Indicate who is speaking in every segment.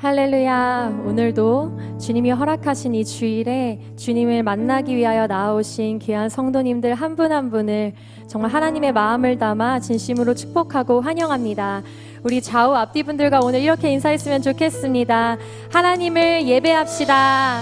Speaker 1: 할렐루야. 오늘도 주님이 허락하신 이 주일에 주님을 만나기 위하여 나오신 귀한 성도님들 한 분 한 분을 정말 하나님의 마음을 담아 진심으로 축복하고 환영합니다. 우리 좌우 앞뒤 분들과 오늘 이렇게 인사했으면 좋겠습니다. 하나님을 예배합시다.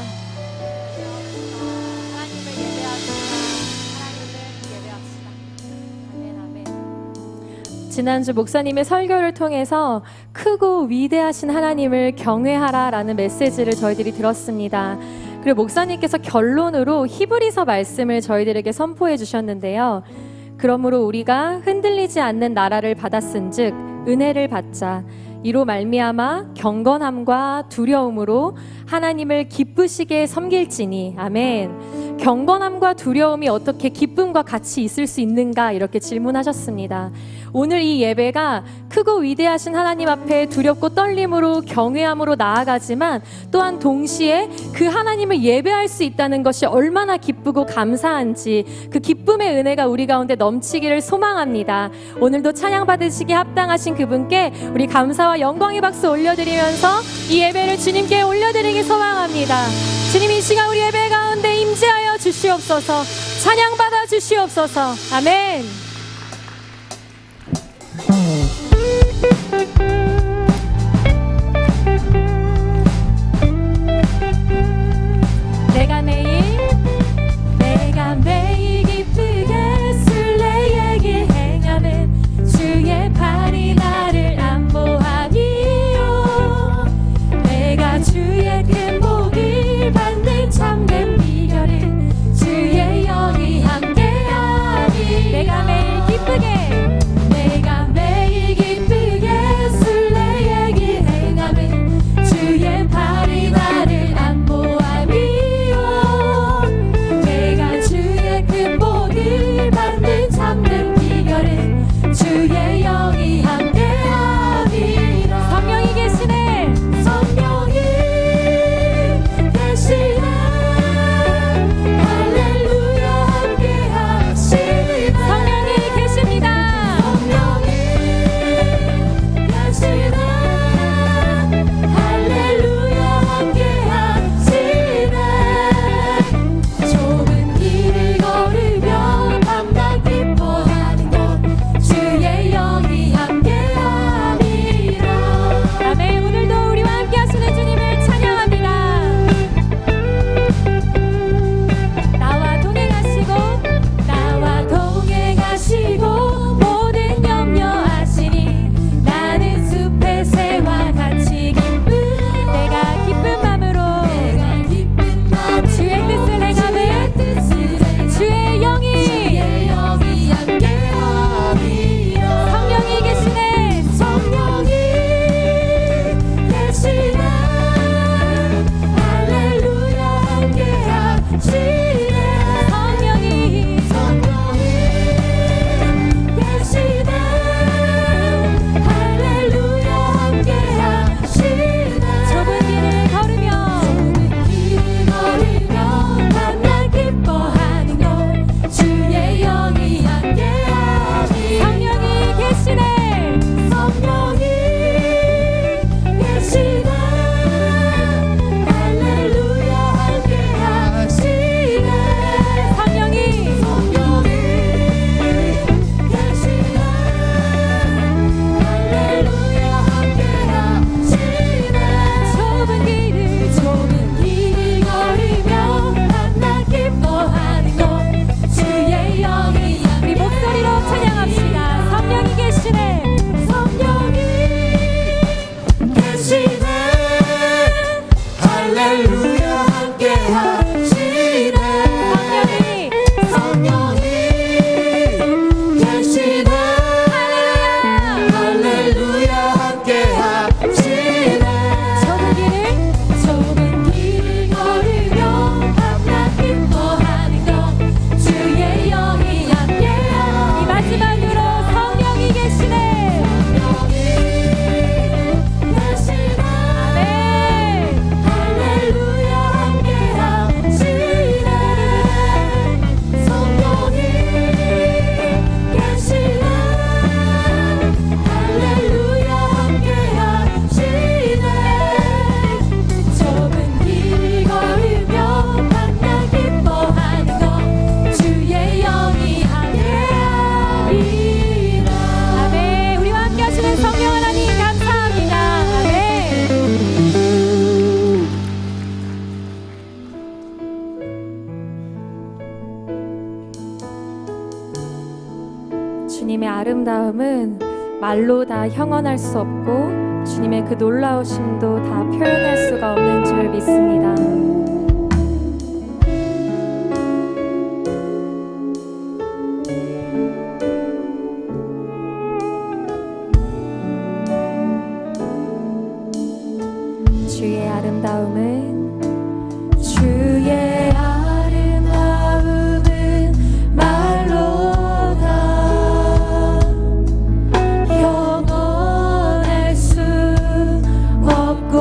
Speaker 1: 지난주 목사님의 설교를 통해서 크고 위대하신 하나님을 경외하라 라는 메시지를 저희들이 들었습니다. 그리고 목사님께서 결론으로 히브리서 말씀을 저희들에게 선포해 주셨는데요. 그러므로 우리가 흔들리지 않는 나라를 받았은즉 은혜를 받자. 이로 말미암아 경건함과 두려움으로 하나님을 기쁘시게 섬길지니. 아멘. 경건함과 두려움이 어떻게 기쁨과 같이 있을 수 있는가 이렇게 질문하셨습니다. 오늘 이 예배가 크고 위대하신 하나님 앞에 두렵고 떨림으로 경외함으로 나아가지만 또한 동시에 그 하나님을 예배할 수 있다는 것이 얼마나 기쁘고 감사한지 그 기쁨의 은혜가 우리 가운데 넘치기를 소망합니다. 오늘도 찬양 받으시기에 합당하신 그분께 우리 감사와 영광의 박수 올려드리면서 이 예배를 주님께 올려드리기 소망합니다. 주님 이 시간 우리 예배 가운데 임재하여 주시옵소서. 찬양 받아 주시옵소서. 아멘. 내가 매일 기쁘게 술래에게 행하는 주의 팔이 나를 안보하니요. 내가 주의 큰 복을 받는 참된 비결은 주의 영이 함께하니. 내가 매일 기쁘게 술래에게 행하는 주의 팔이 나를 안보하니요. 내가 주의 큰 복을 받는 참된 비결은 주의 영이 함께하니라. 성령이 계시네. 성령이 계시네. 할렐루야 함께하시네. 성령이 계십니다. 성령이 계시네. 할렐루야 함께하시네. 좁은 길을 걸으며 밤낮 기뻐하는 것 주의 영이 함께하니라. 아멘. 오늘도 우리와 함께하시는 주님을 찬양합니다. 나와 동행하시고 모든 염려하시니 나는 숲의 새와 같이 기쁜. 내가 기쁜 마음으로 주의 뜻을 행하는 주의 영이 함께하니라. 성령이 계시네. 성령이 계시네. 할렐루야 함께하시네. 성령이 계시네. 할렐루야 함께하시네. 좁은 길을 걸으며 만나 기뻐하는 것 주의 영이 함께하니. 성령이 계시네. 성령이 계시네. 할렐루야 함께하시네. 성령이 계시네. 할렐루야 함께하시네. 좁은 길을 걸으며 만나 기뻐하는 것 주의 영이. 우리 목소리로 찬양합시다. 성령이 계시네. 성령이 계시네. 할렐루야 함께하시네. 성령이 계시네. 할렐루야 함께하시네. 좁은 길을 걸으며 밤낮 기뻐하는 것 주의 영이 함께하니. 이 마지막으로 성령이 계시네. 아멘. 할렐루야 함께하시네. 주님의 아름다움은 말로 다 형언할 수 없고 주님의 그 놀라우심도 다 표현할 수가 없는 줄 믿습니다. 주의 아름다움은 말로 다 형언할 수 없고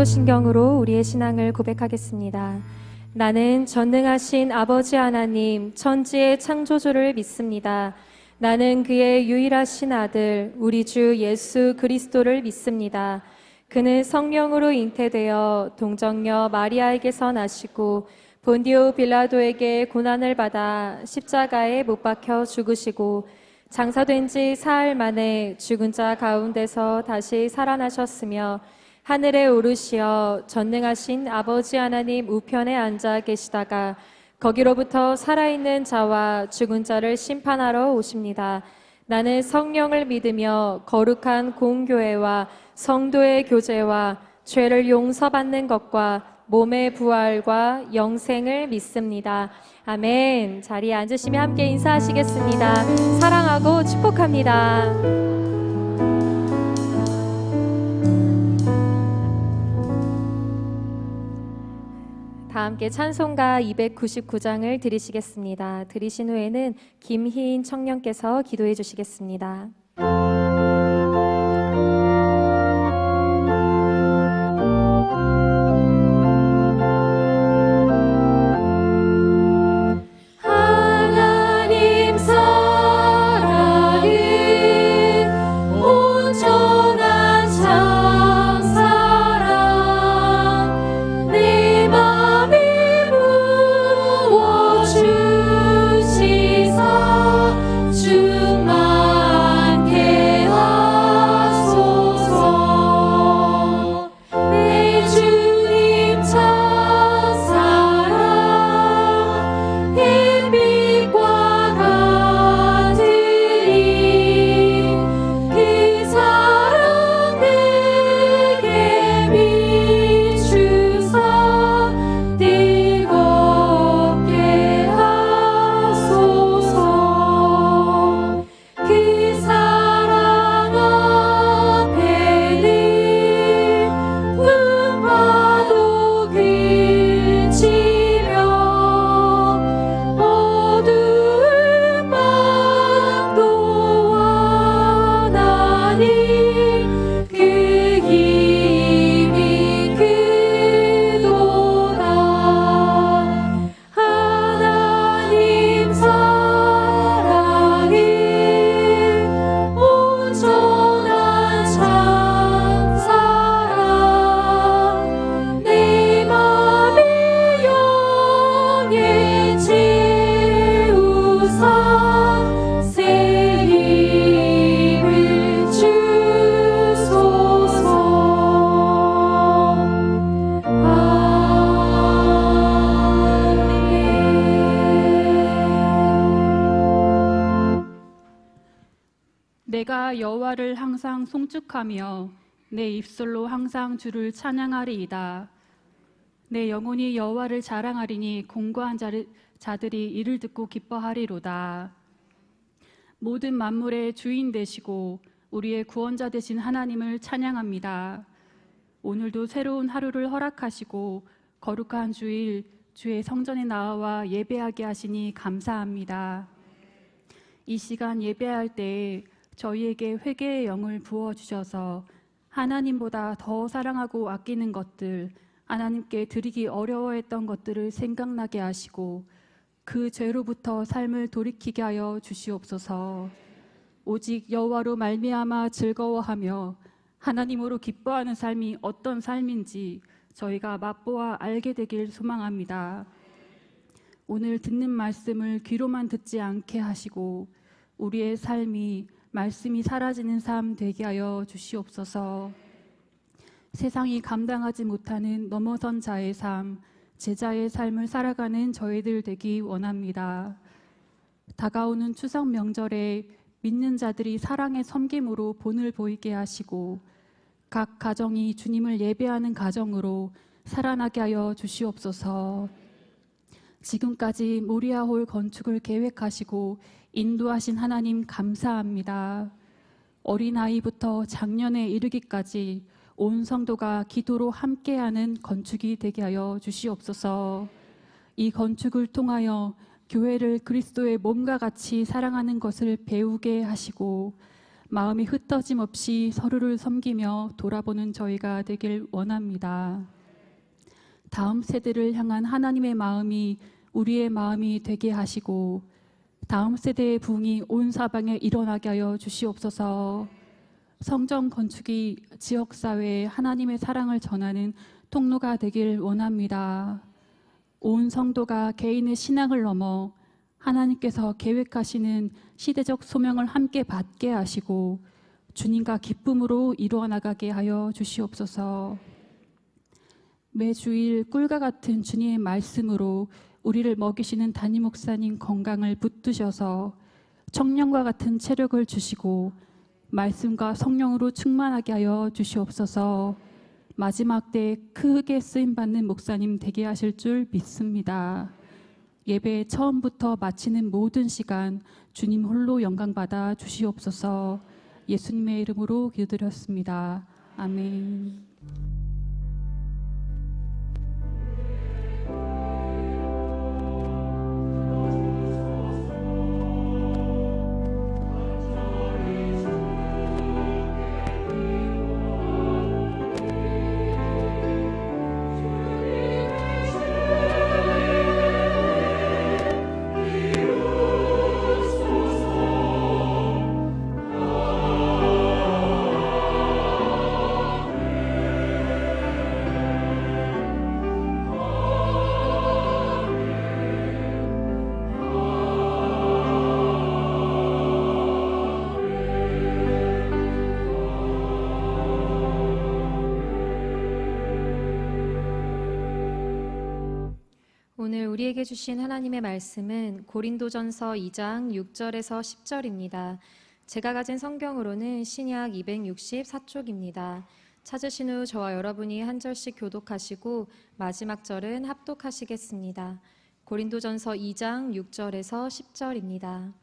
Speaker 1: 사도신경으로 우리의 신앙을 고백하겠습니다. 나는 전능하신 아버지 하나님 천지의 창조주를 믿습니다. 나는 그의 유일하신 아들 우리 주 예수 그리스도를 믿습니다. 그는 성령으로 잉태되어 동정녀 마리아에게서 나시고 본디오 빌라도에게 고난을 받아 십자가에 못 박혀 죽으시고 장사된 지 사흘 만에 죽은 자 가운데서 다시 살아나셨으며 하늘에 오르시어 전능하신 아버지 하나님 우편에 앉아 계시다가 거기로부터 살아있는 자와 죽은 자를 심판하러 오십니다. 나는 성령을 믿으며 거룩한 공교회와 성도의 교제와 죄를 용서받는 것과 몸의 부활과 영생을 믿습니다. 아멘. 자리에 앉으시며 함께 인사하시겠습니다. 사랑하고 축복합니다. 다 함께 찬송가 299장을 드리시겠습니다. 드리신 후에는 김희인 청년께서 기도해 주시겠습니다.
Speaker 2: 내가 여호와를 항상 송축하며 내 입술로 항상 주를 찬양하리이다. 내 영혼이 여호와를 자랑하리니 공고한 자들이 이를 듣고 기뻐하리로다. 모든 만물의 주인 되시고 우리의 구원자 되신 하나님을 찬양합니다. 오늘도 새로운 하루를 허락하시고 거룩한 주일 주의 성전에 나와 예배하게 하시니 감사합니다. 이 시간 예배할 때 저희에게 회개의 영을 부어주셔서 하나님보다 더 사랑하고 아끼는 것들, 하나님께 드리기 어려워했던 것들을 생각나게 하시고 그 죄로부터 삶을 돌이키게 하여 주시옵소서. 오직 여호와로 말미암아 즐거워하며 하나님으로 기뻐하는 삶이 어떤 삶인지 저희가 맛보아 알게 되길 소망합니다. 오늘 듣는 말씀을 귀로만 듣지 않게 하시고 우리의 삶이 말씀이 사라지는 삶 되게 하여 주시옵소서. 세상이 감당하지 못하는 넘어선 자의 삶, 제자의 삶을 살아가는 저희들 되기 원합니다. 다가오는 추석 명절에 믿는 자들이 사랑의 섬김으로 본을 보이게 하시고 각 가정이 주님을 예배하는 가정으로 살아나게 하여 주시옵소서. 지금까지 모리아홀 건축을 계획하시고 인도하신 하나님 감사합니다. 어린아이부터 장년에 이르기까지 온 성도가 기도로 함께하는 건축이 되게 하여 주시옵소서. 이 건축을 통하여 교회를 그리스도의 몸과 같이 사랑하는 것을 배우게 하시고 마음이 흩어짐 없이 서로를 섬기며 돌아보는 저희가 되길 원합니다. 다음 세대를 향한 하나님의 마음이 우리의 마음이 되게 하시고 다음 세대의 부흥이 온 사방에 일어나게 하여 주시옵소서. 성전 건축이 지역사회에 하나님의 사랑을 전하는 통로가 되길 원합니다. 온 성도가 개인의 신앙을 넘어 하나님께서 계획하시는 시대적 소명을 함께 받게 하시고 주님과 기쁨으로 이루어 나가게 하여 주시옵소서. 매주일 꿀과 같은 주님의 말씀으로 우리를 먹이시는 담임 목사님 건강을 붙드셔서 청년과 같은 체력을 주시고 말씀과 성령으로 충만하게 하여 주시옵소서. 마지막 때에 크게 쓰임받는 목사님 되게 하실 줄 믿습니다. 예배 처음부터 마치는 모든 시간 주님 홀로 영광받아 주시옵소서. 예수님의 이름으로 기도드렸습니다. 아멘.
Speaker 1: 오늘 우리에게 주신 하나님의 말씀은 고린도전서 2장 6절에서 10절입니다. 제가 가진 성경으로는 신약 264쪽입니다. 찾으신 후 저와 여러분이 한 절씩 교독하시고 마지막 절은 합독하시겠습니다. 고린도전서 2장 6절에서 10절입니다.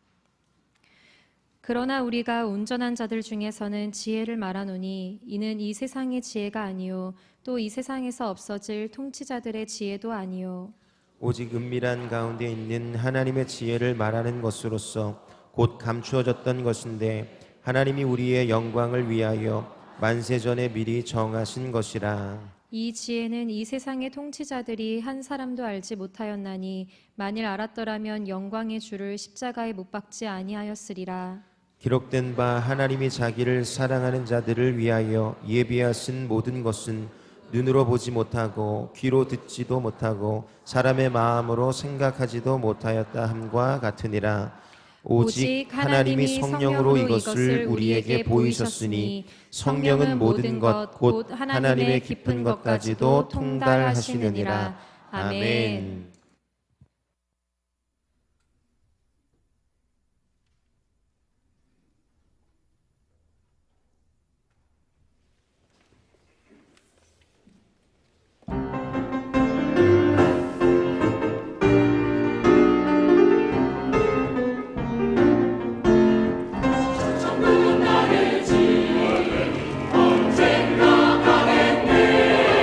Speaker 1: 그러나 우리가 온전한 자들 중에서는 지혜를 말하노니 이는 이 세상의 지혜가 아니요 또 이 세상에서 없어질 통치자들의 지혜도 아니요
Speaker 3: 오직 은밀한 가운데 있는 하나님의 지혜를 말하는 것으로서 곧 감추어졌던 것인데 하나님이 우리의 영광을 위하여 만세전에 미리 정하신 것이라.
Speaker 1: 이 지혜는 이 세상의 통치자들이 한 사람도 알지 못하였나니 만일 알았더라면 영광의 주를 십자가에 못 박지 아니하였으리라.
Speaker 3: 기록된 바 하나님이 자기를 사랑하는 자들을 위하여 예비하신 모든 것은 눈으로 보지 못하고 귀로 듣지도 못하고 사람의 마음으로 생각하지도 못하였다 함과 같으니라. 오직 하나님이 성령으로 이것을 우리에게 보이셨으니 성령은 모든 것 곧 하나님의 깊은 것까지도 통달하시느니라. 아멘.
Speaker 4: 언젠가 가겠네.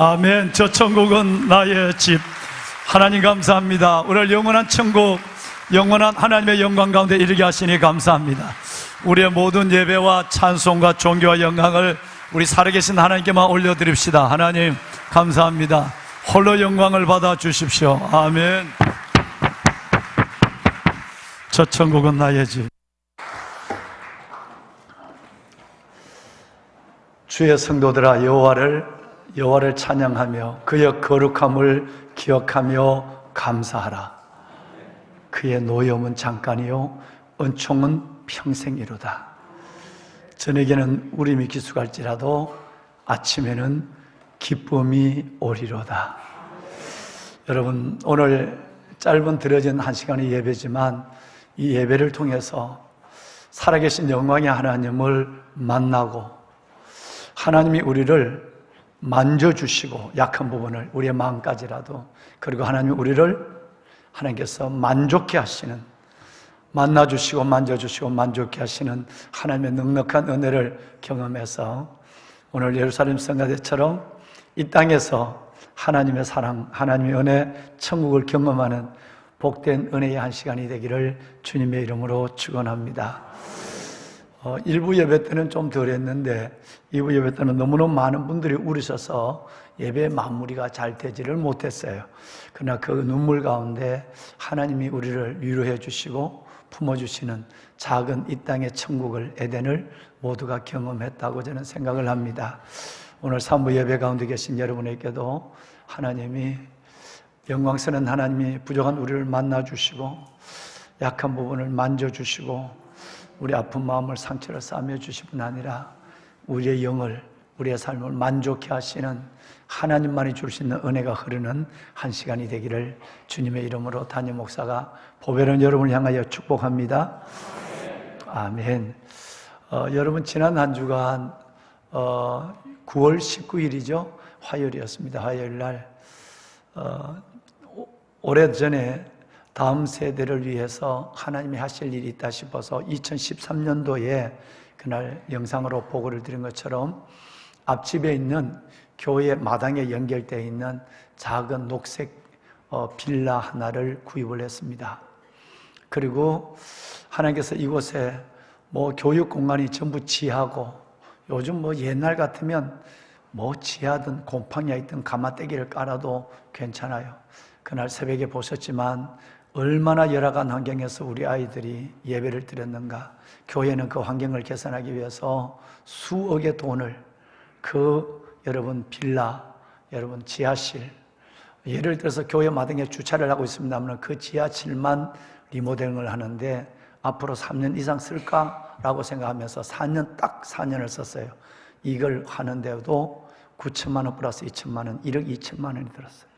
Speaker 4: 아멘. 저 천국은 나의 집. 하나님 감사합니다. 오늘 영원한 천국, 영원한 하나님의 영광 가운데 이르게 하시니 감사합니다. 우리의 모든 예배와 찬송과 존귀와 영광을 우리 살아계신 하나님께만 올려드립시다. 하나님 감사합니다. 홀로 영광을 받아 주십시오. 아멘. 저 천국은 나의 집. 주의 성도들아, 여호와를 찬양하며 그의 거룩함을 기억하며 감사하라. 그의 노여움은 잠깐이요 은총은 평생이로다. 저녁에는 우림이 기수갈지라도 아침에는 기쁨이 오리로다. 여러분, 오늘 짧은 들어진 한 시간의 예배지만 이 예배를 통해서 살아계신 영광의 하나님을 만나고 하나님이 우리를 만져주시고 약한 부분을 우리의 마음까지라도, 그리고 하나님께서 만족해 하시는, 만나주시고 만져주시고 만족해 하시는 하나님의 넉넉한 은혜를 경험해서 오늘 예루살렘 성가대처럼 이 땅에서 하나님의 사랑, 하나님의 은혜, 천국을 경험하는 복된 은혜의 한 시간이 되기를 주님의 이름으로 축원합니다. 1부 예배 때는 좀 덜 했는데 2부 예배 때는 너무너무 많은 분들이 울으셔서 예배 마무리가 잘 되지를 못했어요. 그러나 그 눈물 가운데 하나님이 우리를 위로해 주시고 품어주시는 작은 이 땅의 천국을, 에덴을 모두가 경험했다고 저는 생각을 합니다. 오늘 3부 예배 가운데 계신 여러분에게도 하나님이, 영광스러운 하나님이 부족한 우리를 만나주시고 약한 부분을 만져주시고 우리 아픈 마음을, 상처를 싸매주실 뿐 아니라 우리의 영을, 우리의 삶을 만족해 하시는 하나님만이 줄 수 있는 은혜가 흐르는 한 시간이 되기를 주님의 이름으로 담임 목사가 보배로운 여러분을 향하여 축복합니다. 아멘. 여러분, 지난 한 주간 9월 19일이죠. 화요일이었습니다. 화요일 날 오래전에 다음 세대를 위해서 하나님이 하실 일이 있다 싶어서 2013년도에 그날 영상으로 보고를 드린 것처럼 앞집에 있는 교회 마당에 연결되어 있는 작은 녹색 빌라 하나를 구입을 했습니다. 그리고 하나님께서 이곳에 교육 공간이 전부 지하고, 요즘 옛날 같으면 지하든 곰팡이가 있든 가마떼기를 깔아도 괜찮아요. 그날 새벽에 보셨지만 얼마나 열악한 환경에서 우리 아이들이 예배를 드렸는가. 교회는 그 환경을 개선하기 위해서 수억의 돈을 여러분 빌라, 여러분 지하실, 예를 들어서 교회 마당에 주차를 하고 있습니다만 그 지하실만 리모델링을 하는데 앞으로 3년 이상 쓸까라고 생각하면서 딱 4년을 썼어요. 이걸 하는데도 9천만 원 플러스 2천만 원, 1억 2천만 원이 들었어요.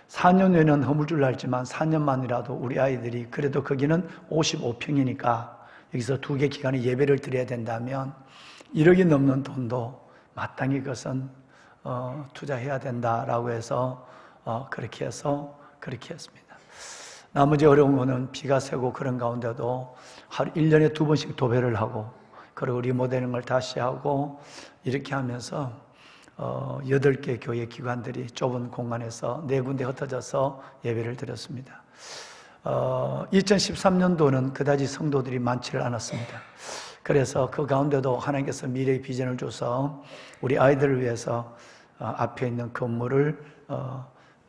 Speaker 4: 4년 후에는 허물줄 알지만 4년만이라도 우리 아이들이, 그래도 거기는 55평이니까 여기서 2개 기간에 예배를 드려야 된다면 1억이 넘는 돈도 마땅히 그것은 투자해야 된다라고 해서 그렇게 했습니다. 나머지 어려운 거는 비가 새고 그런 가운데도 하루 1년에 2번씩 도배를 하고, 그리고 리모델링을 다시 하고, 이렇게 하면서 8개 교회 기관들이 좁은 공간에서 4군데 흩어져서 예배를 드렸습니다. 2013년도는 그다지 성도들이 많지를 않았습니다. 그래서 그 가운데도 하나님께서 미래의 비전을 줘서 우리 아이들을 위해서 앞에 있는 건물을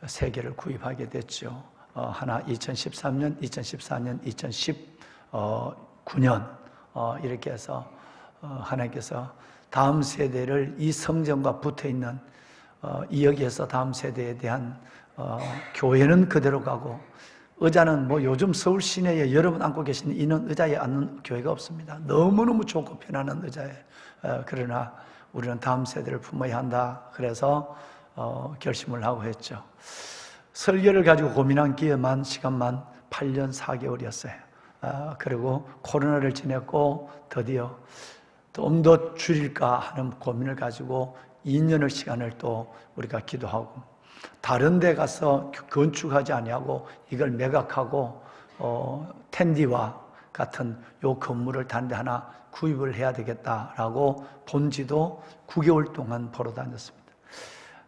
Speaker 4: 3개를 구입하게 됐죠. 하나 2013년, 2014년, 2019년 이렇게 해서 하나님께서 다음 세대를 이 성전과 붙어있는 여기에서 다음 세대에 대한 교회는 그대로 가고, 의자는 요즘 서울 시내에 여러분 앉고 계신 이런 의자에 앉는 교회가 없습니다. 너무너무 좋고 편안한 의자에. 그러나 우리는 다음 세대를 품어야 한다. 그래서 결심을 하고 했죠. 설계를 가지고 고민한 시간만 8년 4개월이었어요. 그리고 코로나를 지냈고 드디어 좀 더 줄일까 하는 고민을 가지고 2년의 시간을 또 우리가 기도하고, 다른 데 가서 건축하지 아니하고 이걸 매각하고 텐디와 같은 요 건물을 다른 데 하나 구입을 해야 되겠다라고 본지도 9개월 동안 보러 다녔습니다.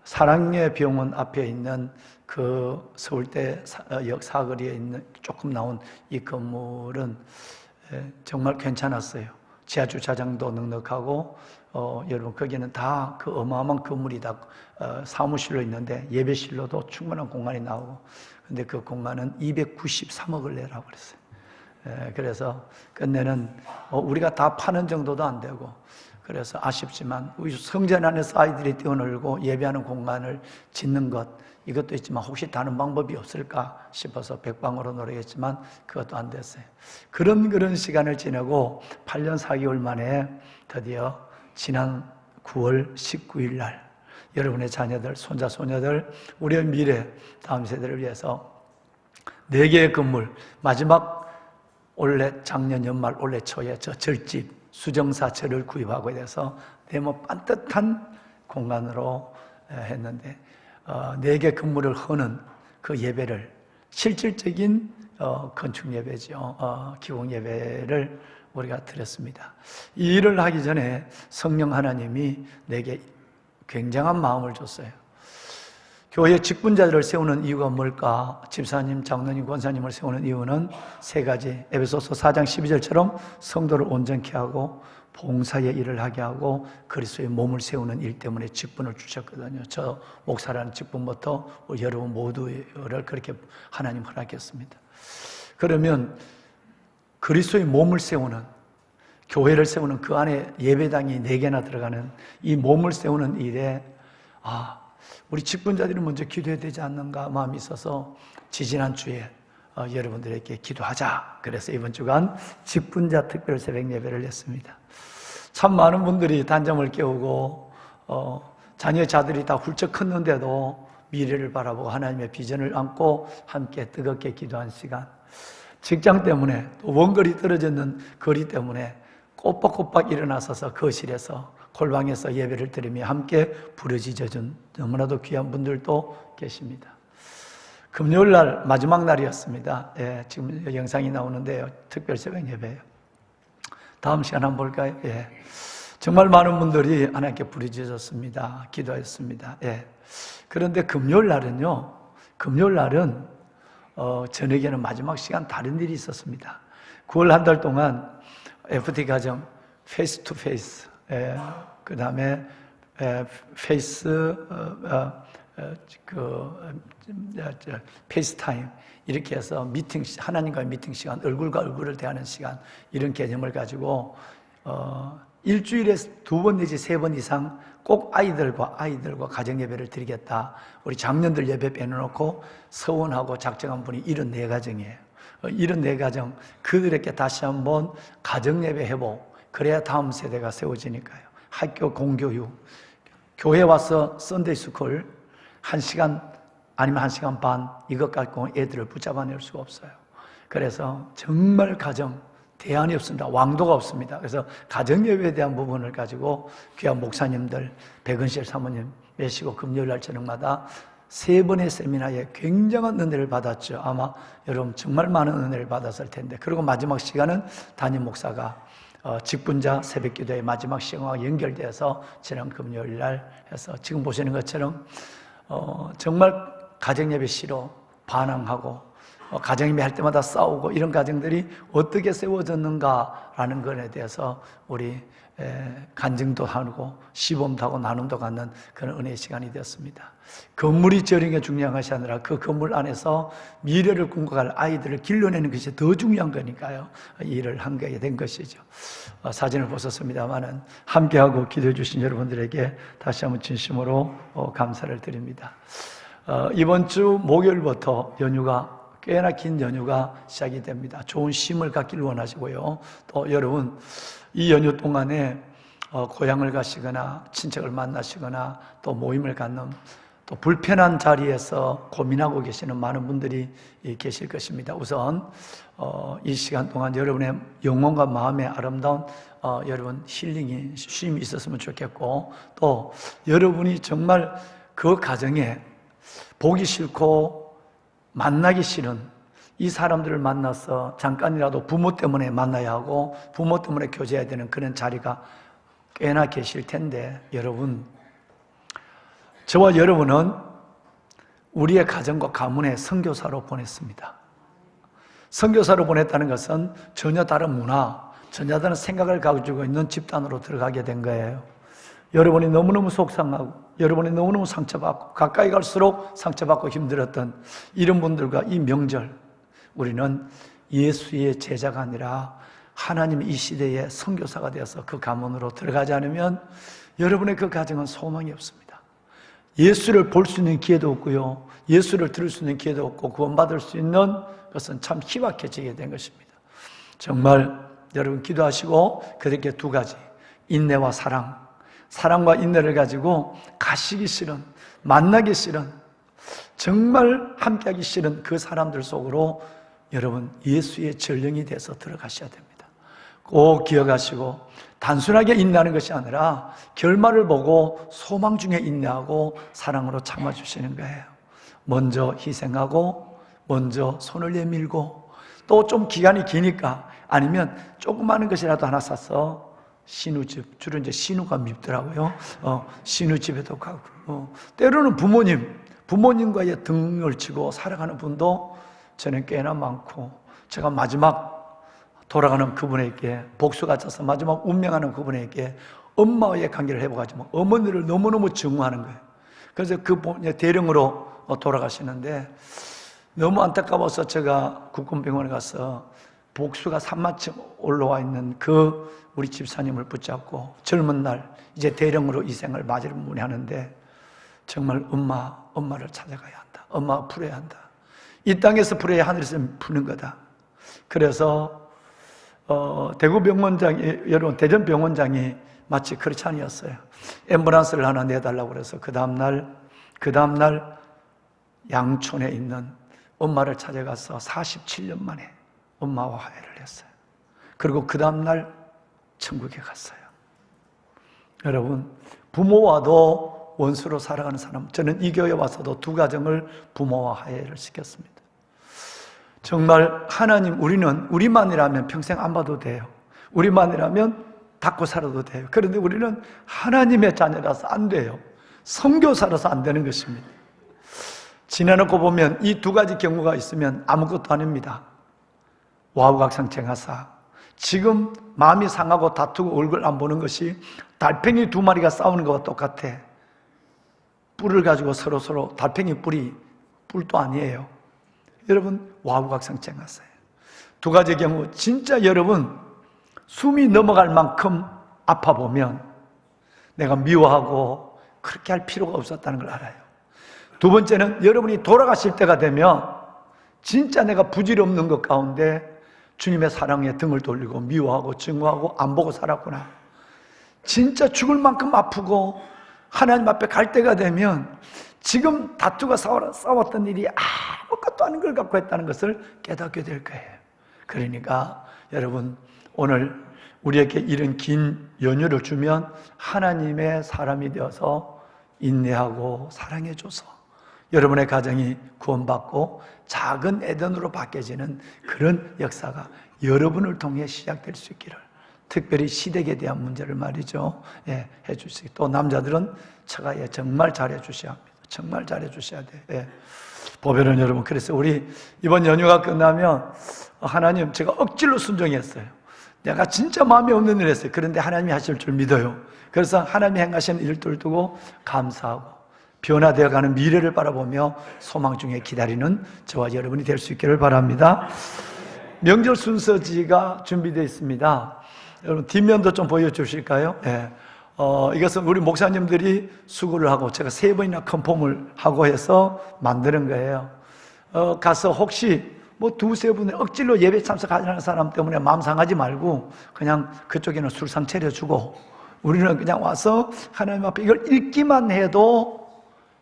Speaker 4: 사랑예 병원 앞에 있는 그 서울대 역 사거리에 있는 조금 나온 이 건물은 정말 괜찮았어요. 지하 주차장도 넉넉하고 여러분 거기는 다 그 어마어마한 건물이 다 사무실로 있는데 예배실로도 충분한 공간이 나오고, 근데 그 공간은 293억을 내라고 그랬어요. 그래서 끝내는 우리가 다 파는 정도도 안 되고, 그래서 아쉽지만 우리 성전 안에서 아이들이 뛰어놀고 예배하는 공간을 짓는 것, 이것도 있지만 혹시 다른 방법이 없을까 싶어서 백방으로 노력했지만 그것도 안 됐어요. 그런 시간을 지내고 8년 4개월 만에 드디어 지난 9월 19일 날 여러분의 자녀들, 손자, 소녀들, 우리의 미래, 다음 세대를 위해서 4개의 건물, 마지막 올해 작년 연말 올해 초에 저 절집 수정사철을 구입하고 돼서 네모 반듯한 공간으로 했는데 4개 건물을 허는 그 예배를, 실질적인 건축 예배죠. 기공 예배를 우리가 드렸습니다. 이 일을 하기 전에 성령 하나님이 내게 굉장한 마음을 줬어요. 교회 직분자들을 세우는 이유가 뭘까? 집사님, 장로님, 권사님을 세우는 이유는 3가지. 에베소서 4장 12절처럼 성도를 온전케 하고 봉사의 일을 하게 하고 그리스도의 몸을 세우는 일 때문에 직분을 주셨거든요. 저 목사라는 직분부터 여러분 모두를 그렇게 하나님 허락했습니다. 그러면 그리스도의 몸을 세우는, 교회를 세우는, 그 안에 예배당이 4개나 들어가는 이 몸을 세우는 일에 우리 직분자들이 먼저 기도해야 되지 않는가 마음이 있어서 지지난주에 여러분들에게 기도하자, 그래서 이번 주간 직분자 특별 새벽 예배를 했습니다. 참 많은 분들이 단잠을 깨우고 자녀자들이 다 훌쩍 컸는데도 미래를 바라보고 하나님의 비전을 안고 함께 뜨겁게 기도한 시간, 직장 때문에 또 원거리 떨어졌는 거리 때문에 꼬박꼬박 일어나서서 거실에서 골방에서 예배를 드리며 함께 부르짖어준 너무나도 귀한 분들도 계십니다. 금요일 날 마지막 날이었습니다. 지금 영상이 나오는데요, 특별 새벽 예배예요. 다음 시간 한번 볼까요? 정말 많은 분들이 하나님께 부르짖었습니다. 기도했습니다. 그런데 금요일 날은요, 저녁에는 마지막 시간 다른 일이 있었습니다. 9월 한 달 동안 FT 가정 페이스 투 페이스, 그 다음에 페이스타임, 이렇게 해서 미팅, 하나님과의 미팅 시간, 얼굴과 얼굴을 대하는 시간, 이런 개념을 가지고 일주일에 2번 내지 3번 이상 꼭 아이들과 가정 예배를 드리겠다. 우리 장년들 예배 빼놓고 서원하고 작정한 분이 74가정이에요. 74가정, 그들에게 다시 한번 가정 예배 회복, 그래야 다음 세대가 세워지니까요. 학교 공교육, 교회 와서 썬데이 스쿨 1시간 아니면 1시간 반, 이것 갖고 애들을 붙잡아낼 수가 없어요. 그래서 정말 가정 대안이 없습니다. 왕도가 없습니다. 그래서 가정예배에 대한 부분을 가지고 귀한 목사님들, 백은실 사모님 매시고 금요일 날 저녁마다 3번의 세미나에 굉장한 은혜를 받았죠. 아마 여러분 정말 많은 은혜를 받았을 텐데, 그리고 마지막 시간은 담임 목사가 직분자 새벽기도의 마지막 시간과 연결돼서 지난 금요일 날 해서 지금 보시는 것처럼 정말 가정예배 싫어 반항하고 가정예배 할 때마다 싸우고 이런 가정들이 어떻게 세워졌는가라는 것에 대해서 우리 간증도 하고 시범도 하고 나눔도 갖는 그런 은혜의 시간이 되었습니다. 건물이 지어진 게 중요한 것이 아니라 그 건물 안에서 미래를 꿈꿔갈 아이들을 길러내는 것이 더 중요한 거니까요. 이 일을 하게 된 것이죠. 사진을 보셨습니다마는 함께하고 기도해 주신 여러분들에게 다시 한번 진심으로 감사를 드립니다. 이번 주 목요일부터 연휴가 꽤나 긴 연휴가 시작이 됩니다. 좋은 쉼을 갖기를 원하시고요. 또 여러분 이 연휴 동안에 고향을 가시거나 친척을 만나시거나 또 모임을 갖는, 또 불편한 자리에서 고민하고 계시는 많은 분들이 계실 것입니다. 우선 이 시간 동안 여러분의 영혼과 마음의 아름다운 여러분 힐링이, 쉼이 있었으면 좋겠고, 또 여러분이 정말 그 가정에 보기 싫고 만나기 싫은 이 사람들을 만나서 잠깐이라도 부모 때문에 만나야 하고 부모 때문에 교제해야 되는 그런 자리가 꽤나 계실 텐데, 여러분 저와 여러분은 우리의 가정과 가문에 선교사로 보냈습니다. 선교사로 보냈다는 것은 전혀 다른 문화, 전혀 다른 생각을 가지고 있는 집단으로 들어가게 된 거예요. 여러분이 너무너무 속상하고 여러분이 너무너무 상처받고 가까이 갈수록 상처받고 힘들었던 이런 분들과 이 명절, 우리는 예수의 제자가 아니라 하나님 이 시대의 선교사가 되어서 그 가문으로 들어가지 않으면 여러분의 그 가정은 소망이 없습니다. 예수를 볼 수 있는 기회도 없고요, 예수를 들을 수 있는 기회도 없고 구원받을 수 있는 것은 참 희박해지게 된 것입니다. 정말 여러분 기도하시고 그렇게 두 가지, 인내와 사랑, 사랑과 인내를 가지고 가시기 싫은, 만나기 싫은, 정말 함께하기 싫은 그 사람들 속으로 여러분 예수의 전령이 돼서 들어가셔야 됩니다. 꼭 기억하시고 단순하게 인내하는 것이 아니라 결말을 보고 소망 중에 인내하고 사랑으로 참아주시는 거예요. 먼저 희생하고 먼저 손을 내밀고 또 좀 기간이 기니까 아니면 조그마한 것이라도 하나 사서 신우집, 주로 이제 신우가 밉더라고요. 신우집에도 가고 때로는 부모님과의 등을 치고 살아가는 분도 저는 꽤나 많고, 제가 마지막 돌아가는 그분에게 복수가 져서 마지막 운명하는 그분에게 엄마와의 관계를 회복하지만 어머니를 너무너무 증오하는 거예요. 그래서 그 대령으로 돌아가시는데 너무 안타까워서 제가 국군병원에 가서 복수가 산마치 올라와 있는 그 우리 집사님을 붙잡고 젊은 날 이제 대령으로 이 생을 맞이하는데 정말 엄마를 찾아가야 한다. 엄마가 풀어야 한다. 이 땅에서 풀어야 하늘에서 푸는 거다. 그래서 대구병원장이, 여러분 대전병원장이 마치 크리스찬이었어요. 앰뷸런스를 하나 내달라고 그래서 그 다음날 양촌에 있는 엄마를 찾아가서 47년 만에 엄마와 화해를 했어요. 그리고 그 다음날 천국에 갔어요. 여러분, 부모와도 원수로 살아가는 사람, 저는 이 교회에 와서도 두 가정을 부모와 화해를 시켰습니다. 정말 하나님, 우리만이라면 평생 안 봐도 돼요. 우리만이라면 닫고 살아도 돼요. 그런데 우리는 하나님의 자녀라서 안 돼요. 선교사라서 안 되는 것입니다. 지나놓고 보면 이 두 가지 경우가 있으면 아무것도 아닙니다. 와우각상쟁하사, 지금 마음이 상하고 다투고 얼굴 안 보는 것이 달팽이 두 마리가 싸우는 것과 똑같아. 뿔을 가지고 서로 달팽이 뿔도 아니에요. 여러분, 와우각상쟁하사예요. 두 가지 경우 진짜 여러분 숨이 넘어갈 만큼 아파 보면 내가 미워하고 그렇게 할 필요가 없었다는 걸 알아요. 두 번째는 여러분이 돌아가실 때가 되면 진짜 내가 부질없는 것 가운데 주님의 사랑에 등을 돌리고 미워하고 증오하고 안 보고 살았구나. 진짜 죽을 만큼 아프고 하나님 앞에 갈 때가 되면 지금 다투가 싸웠던 일이 아무것도 아닌 걸 갖고 했다는 것을 깨닫게 될 거예요. 그러니까 여러분, 오늘 우리에게 이런 긴 연휴를 주면 하나님의 사람이 되어서 인내하고 사랑해줘서 여러분의 가정이 구원받고 작은 에덴으로 바뀌어지는 그런 역사가 여러분을 통해 시작될 수 있기를, 특별히 시댁에 대한 문제를 말이죠, 해주시기. 또 남자들은 처가에 정말 잘해주셔야 합니다. 정말 잘해주셔야 돼요. 보배는 여러분, 그래서 우리 이번 연휴가 끝나면 하나님, 제가 억지로 순종했어요. 내가 진짜 마음에 없는 일을 했어요. 그런데 하나님이 하실 줄 믿어요. 그래서 하나님이 행하시는 일들 두고 감사하고 변화되어가는 미래를 바라보며 소망 중에 기다리는 저와 여러분이 될 수 있기를 바랍니다. 명절 순서지가 준비되어 있습니다. 여러분 뒷면도 좀 보여주실까요? 이것은 우리 목사님들이 수고를 하고 제가 3번이나 컨펌을 하고 해서 만드는 거예요. 가서 혹시 뭐 2-3분에 억지로 예배 참석하는 사람 때문에 마음 상하지 말고 그냥 그쪽에는 술상 차려주고 우리는 그냥 와서 하나님 앞에 이걸 읽기만 해도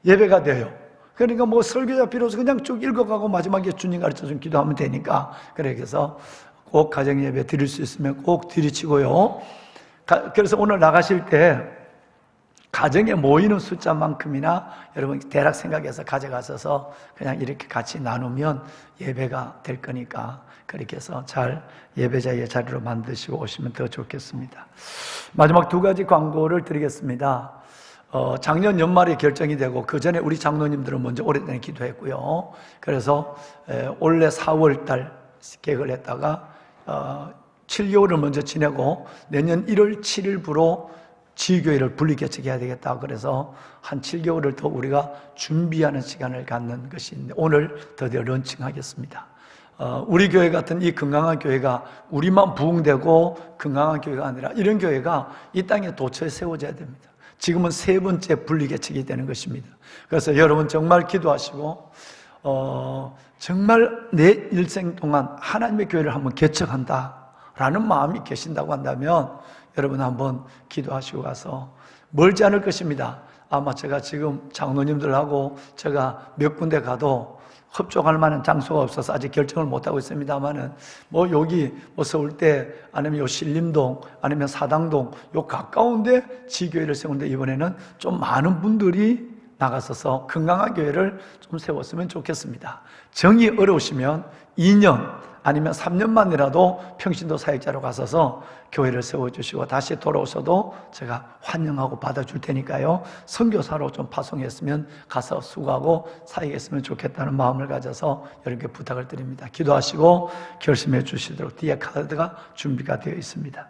Speaker 4: 예배가 돼요. 그러니까 뭐 설교자 필요해서 그냥 쭉 읽어가고 마지막에 주님 가르쳐준 기도하면 되니까, 그래서 꼭 가정 예배 드릴 수 있으면 꼭 드리치고요. 그래서 오늘 나가실 때 가정에 모이는 숫자만큼이나 여러분 대략 생각해서 가져가셔서 그냥 이렇게 같이 나누면 예배가 될 거니까 그렇게 해서 잘 예배자의 자리로 만드시고 오시면 더 좋겠습니다. 마지막 2가지 광고를 드리겠습니다. 작년 연말에 결정이 되고 그 전에 우리 장로님들은 먼저 오래전에 기도했고요. 그래서 올해 4월달 계획을 했다가 7개월을 먼저 지내고 내년 1월 7일부로 지교회를 분리개척해야 되겠다. 그래서 한 7개월을 더 우리가 준비하는 시간을 갖는 것인데 오늘 드디어 런칭하겠습니다. 우리 교회 같은 이 건강한 교회가 우리만 부흥되고 건강한 교회가 아니라 이런 교회가 이 땅에 도처에 세워져야 됩니다. 지금은 3번째 분리개척이 되는 것입니다. 그래서 여러분 정말 기도하시고 정말 내 일생 동안 하나님의 교회를 한번 개척한다라는 마음이 계신다고 한다면 여러분 한번 기도하시고 가서 멀지 않을 것입니다. 아마 제가 지금 장로님들하고 제가 몇 군데 가도 협조할 만한 장소가 없어서 아직 결정을 못하고 있습니다만은 여기 서울대 아니면 요 신림동 아니면 사당동 요 가까운데 지교회를 세우는데 이번에는 좀 많은 분들이 나가서서 건강한 교회를 좀 세웠으면 좋겠습니다. 정이 어려우시면 2년 아니면 3년만이라도 평신도 사역자로 가서서 교회를 세워주시고 다시 돌아오셔도 제가 환영하고 받아줄 테니까요. 선교사로 좀 파송했으면 가서 수고하고 사역했으면 좋겠다는 마음을 가져서 여러분께 부탁을 드립니다. 기도하시고 결심해 주시도록 뒤에 카드가 준비가 되어 있습니다.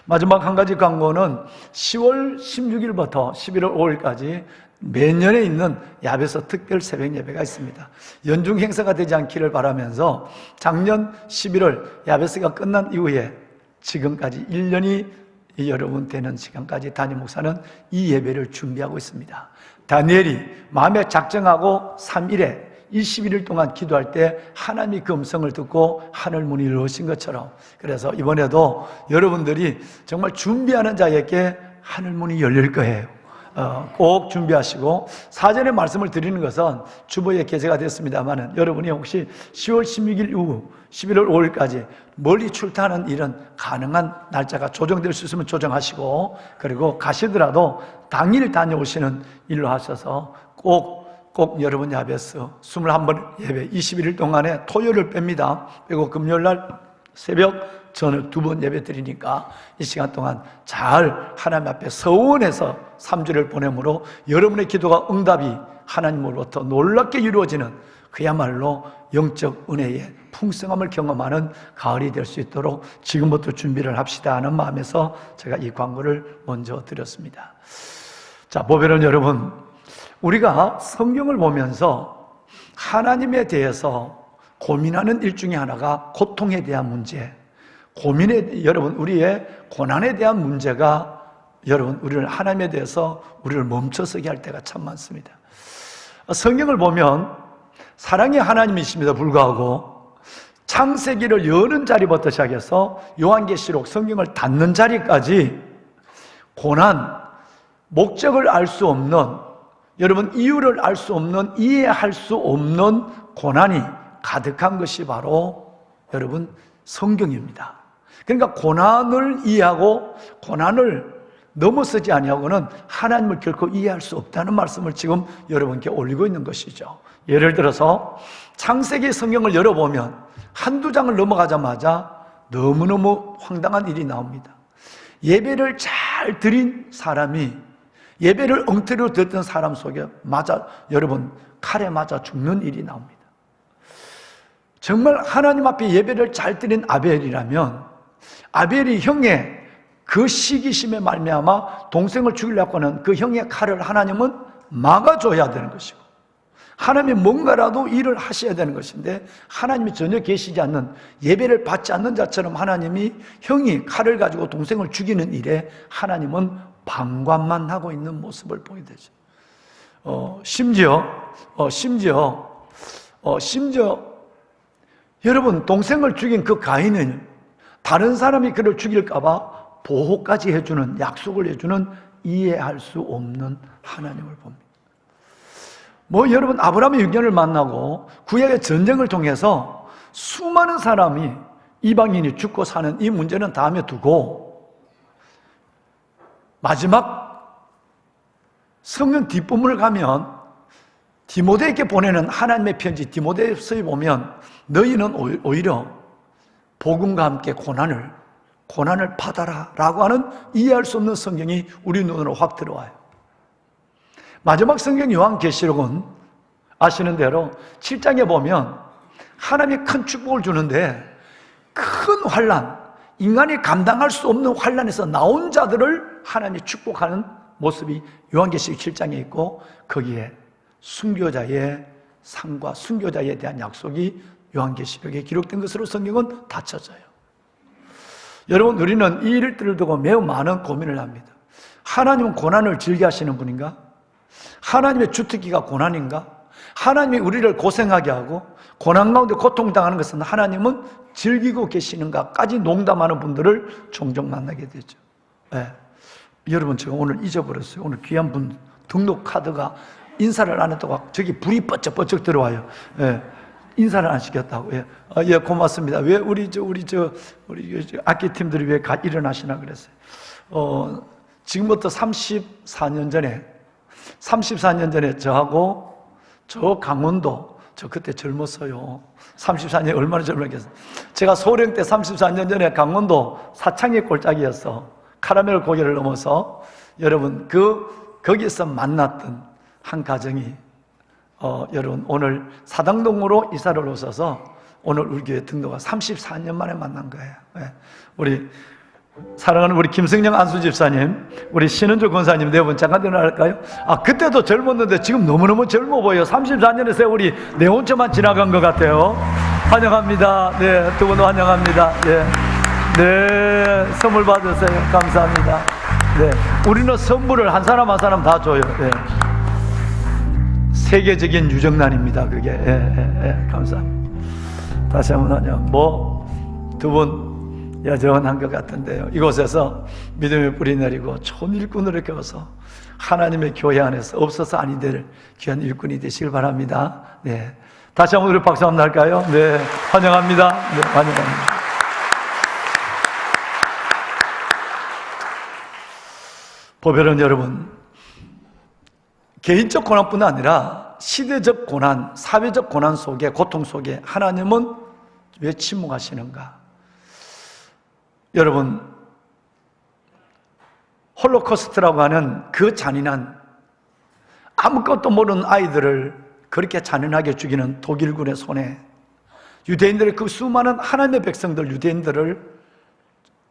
Speaker 4: 마지막 한 가지 광고는 10월 16일부터 11월 5일까지 매년에 있는 야베스 특별 새벽 예배가 있습니다. 연중 행사가 되지 않기를 바라면서 작년 11월 야베스가 끝난 이후에 지금까지 1년이 여러분 되는 시간까지 담임 목사는 이 예배를 준비하고 있습니다. 다니엘이 마음에 작정하고 3일에 21일 동안 기도할 때 하나님이 그 음성을 듣고 하늘 문이 열어오신 것처럼 그래서 이번에도 여러분들이 정말 준비하는 자에게 하늘 문이 열릴 거예요. 꼭 준비하시고 사전에 말씀을 드리는 것은 주보에 게재가 됐습니다만 여러분이 혹시 10월 16일 이후 11월 5일까지 멀리 출타하는 일은 가능한 날짜가 조정될 수 있으면 조정하시고 그리고 가시더라도 당일 다녀오시는 일로 하셔서 꼭 여러분 야베스 21번 예배 21일 동안에 토요일을 뺍니다. 그리고 금요일날 새벽 저녁 2번 예배 드리니까 이 시간 동안 잘 하나님 앞에 서원해서 3주를 보내므로 여러분의 기도가 응답이 하나님으로부터 놀랍게 이루어지는 그야말로 영적 은혜의 풍성함을 경험하는 가을이 될 수 있도록 지금부터 준비를 합시다 하는 마음에서 제가 이 광고를 먼저 드렸습니다. 자, 보배는 여러분, 우리가 성경을 보면서 하나님에 대해서 고민하는 일 중에 하나가 고통에 대한 문제, 여러분 우리의 고난에 대한 문제가 여러분 우리를 하나님에 대해서 우리를 멈춰서게 할 때가 참 많습니다. 성경을 보면 사랑의 하나님이심에도 불구하고 창세기를 여는 자리부터 시작해서 요한계시록 성경을 닫는 자리까지 고난, 목적을 알 수 없는 여러분 이유를 알 수 없는 이해할 수 없는 고난이 가득한 것이 바로 여러분 성경입니다. 그러니까 고난을 이해하고 고난을 넘어서지 아니하고는 하나님을 결코 이해할 수 없다는 말씀을 지금 여러분께 올리고 있는 것이죠. 예를 들어서 창세기 성경을 열어보면 한두 장을 넘어가자마자 너무너무 황당한 일이 나옵니다. 예배를 잘 드린 사람이 예배를 엉터리로 드렸던 사람 속에 여러분 칼에 맞아 죽는 일이 나옵니다. 정말 하나님 앞에 예배를 잘 드린 아벨이라면 아벨이 형의 그 시기심에 말미암아 동생을 죽이려고 하는 그 형의 칼을 하나님은 막아줘야 되는 것이고 하나님이 뭔가라도 일을 하셔야 되는 것인데 하나님이 전혀 계시지 않는 예배를 받지 않는 자처럼 하나님이 형이 칼을 가지고 동생을 죽이는 일에 하나님은 방관만 하고 있는 모습을 보게 되죠. 심지어 여러분 동생을 죽인 그 가인은 다른 사람이 그를 죽일까봐 보호까지 해주는 약속을 해주는 이해할 수 없는 하나님을 봅니다. 여러분 아브라함의 유견을 만나고 구약의 전쟁을 통해서 수많은 사람이 이방인이 죽고 사는 이 문제는 다음에 두고 마지막 성경 뒷부분을 가면 디모데에게 보내는 하나님의 편지 디모데서에 보면 너희는 오히려 복음과 함께 고난을 받아라 라고 하는 이해할 수 없는 성경이 우리 눈으로 확 들어와요. 마지막 성경 요한계시록은 아시는 대로 7장에 보면 하나님이 큰 축복을 주는데 큰 환난, 인간이 감당할 수 없는 환난에서 나온 자들을 하나님이 축복하는 모습이 요한계시록 7장에 있고, 거기에 순교자의 상과 순교자에 대한 약속이 요한계시록에 기록된 것으로 성경은 닫혀져요. 여러분, 우리는 이 일들을 두고 매우 많은 고민을 합니다. 하나님은 고난을 즐겨 하시는 분인가? 하나님의 주특기가 고난인가? 하나님이 우리를 고생하게 하고 고난 가운데 고통당하는 것은 하나님은 즐기고 계시는가까지 농담하는 분들을 종종 만나게 되죠. 네. 여러분, 제가 오늘 잊어버렸어요. 오늘 귀한 분 등록 카드가 인사를 안 했다고 저기 불이 뻗쩍뻗쩍 들어와요. 네. 인사를 안 시켰다고. 예. 예, 고맙습니다. 왜 우리 악기팀들이 왜 일어나시나 그랬어요. 지금부터 34년 전에 저하고 저 강원도, 저 그때 젊었어요. 34년 얼마나 젊었겠어요. 제가 소령 때 34년 전에 강원도 사창의 골짜기였어. 카라멜 고개를 넘어서 여러분 거기에서 만났던 한 가정이 여러분 오늘 사당동으로 이사를 오셔서 오늘 우리 교회 등록가 34년 만에 만난 거예요. 네. 우리 사랑하는 우리 김승영 안수 집사님, 우리 신은주 권사님 네 분 잠깐 일어날까요? 그때도 젊었는데 지금 너무너무 젊어 보여요. 34년의 세월이 내 혼자만 지나간 것 같아요. 환영합니다. 네, 두 분 환영합니다. 네, 네, 선물 받으세요. 감사합니다. 네, 우리는 선물을 한 사람 한 사람 다 줘요. 네. 세계적인 유정란입니다. 그게. 감사합니다. 다시 한번 환영. 두 분 여전한 것 같은데요. 이곳에서 믿음의 뿌리 내리고 좋은 일꾼으로 껴서 하나님의 교회 안에서 없어서 아니 될 귀한 일꾼이 되시길 바랍니다. 네, 다시 한번 우리 박수 한번 할까요? 네, 환영합니다. 네, 환영합니다. 보배는 여러분, 개인적 고난뿐 아니라 시대적 고난, 사회적 고난 속에, 고통 속에 하나님은 왜 침묵하시는가? 여러분, 홀로코스트라고 하는 그 잔인한, 아무것도 모르는 아이들을 그렇게 잔인하게 죽이는 독일군의 손에 유대인들의 그 수많은 하나님의 백성들, 유대인들을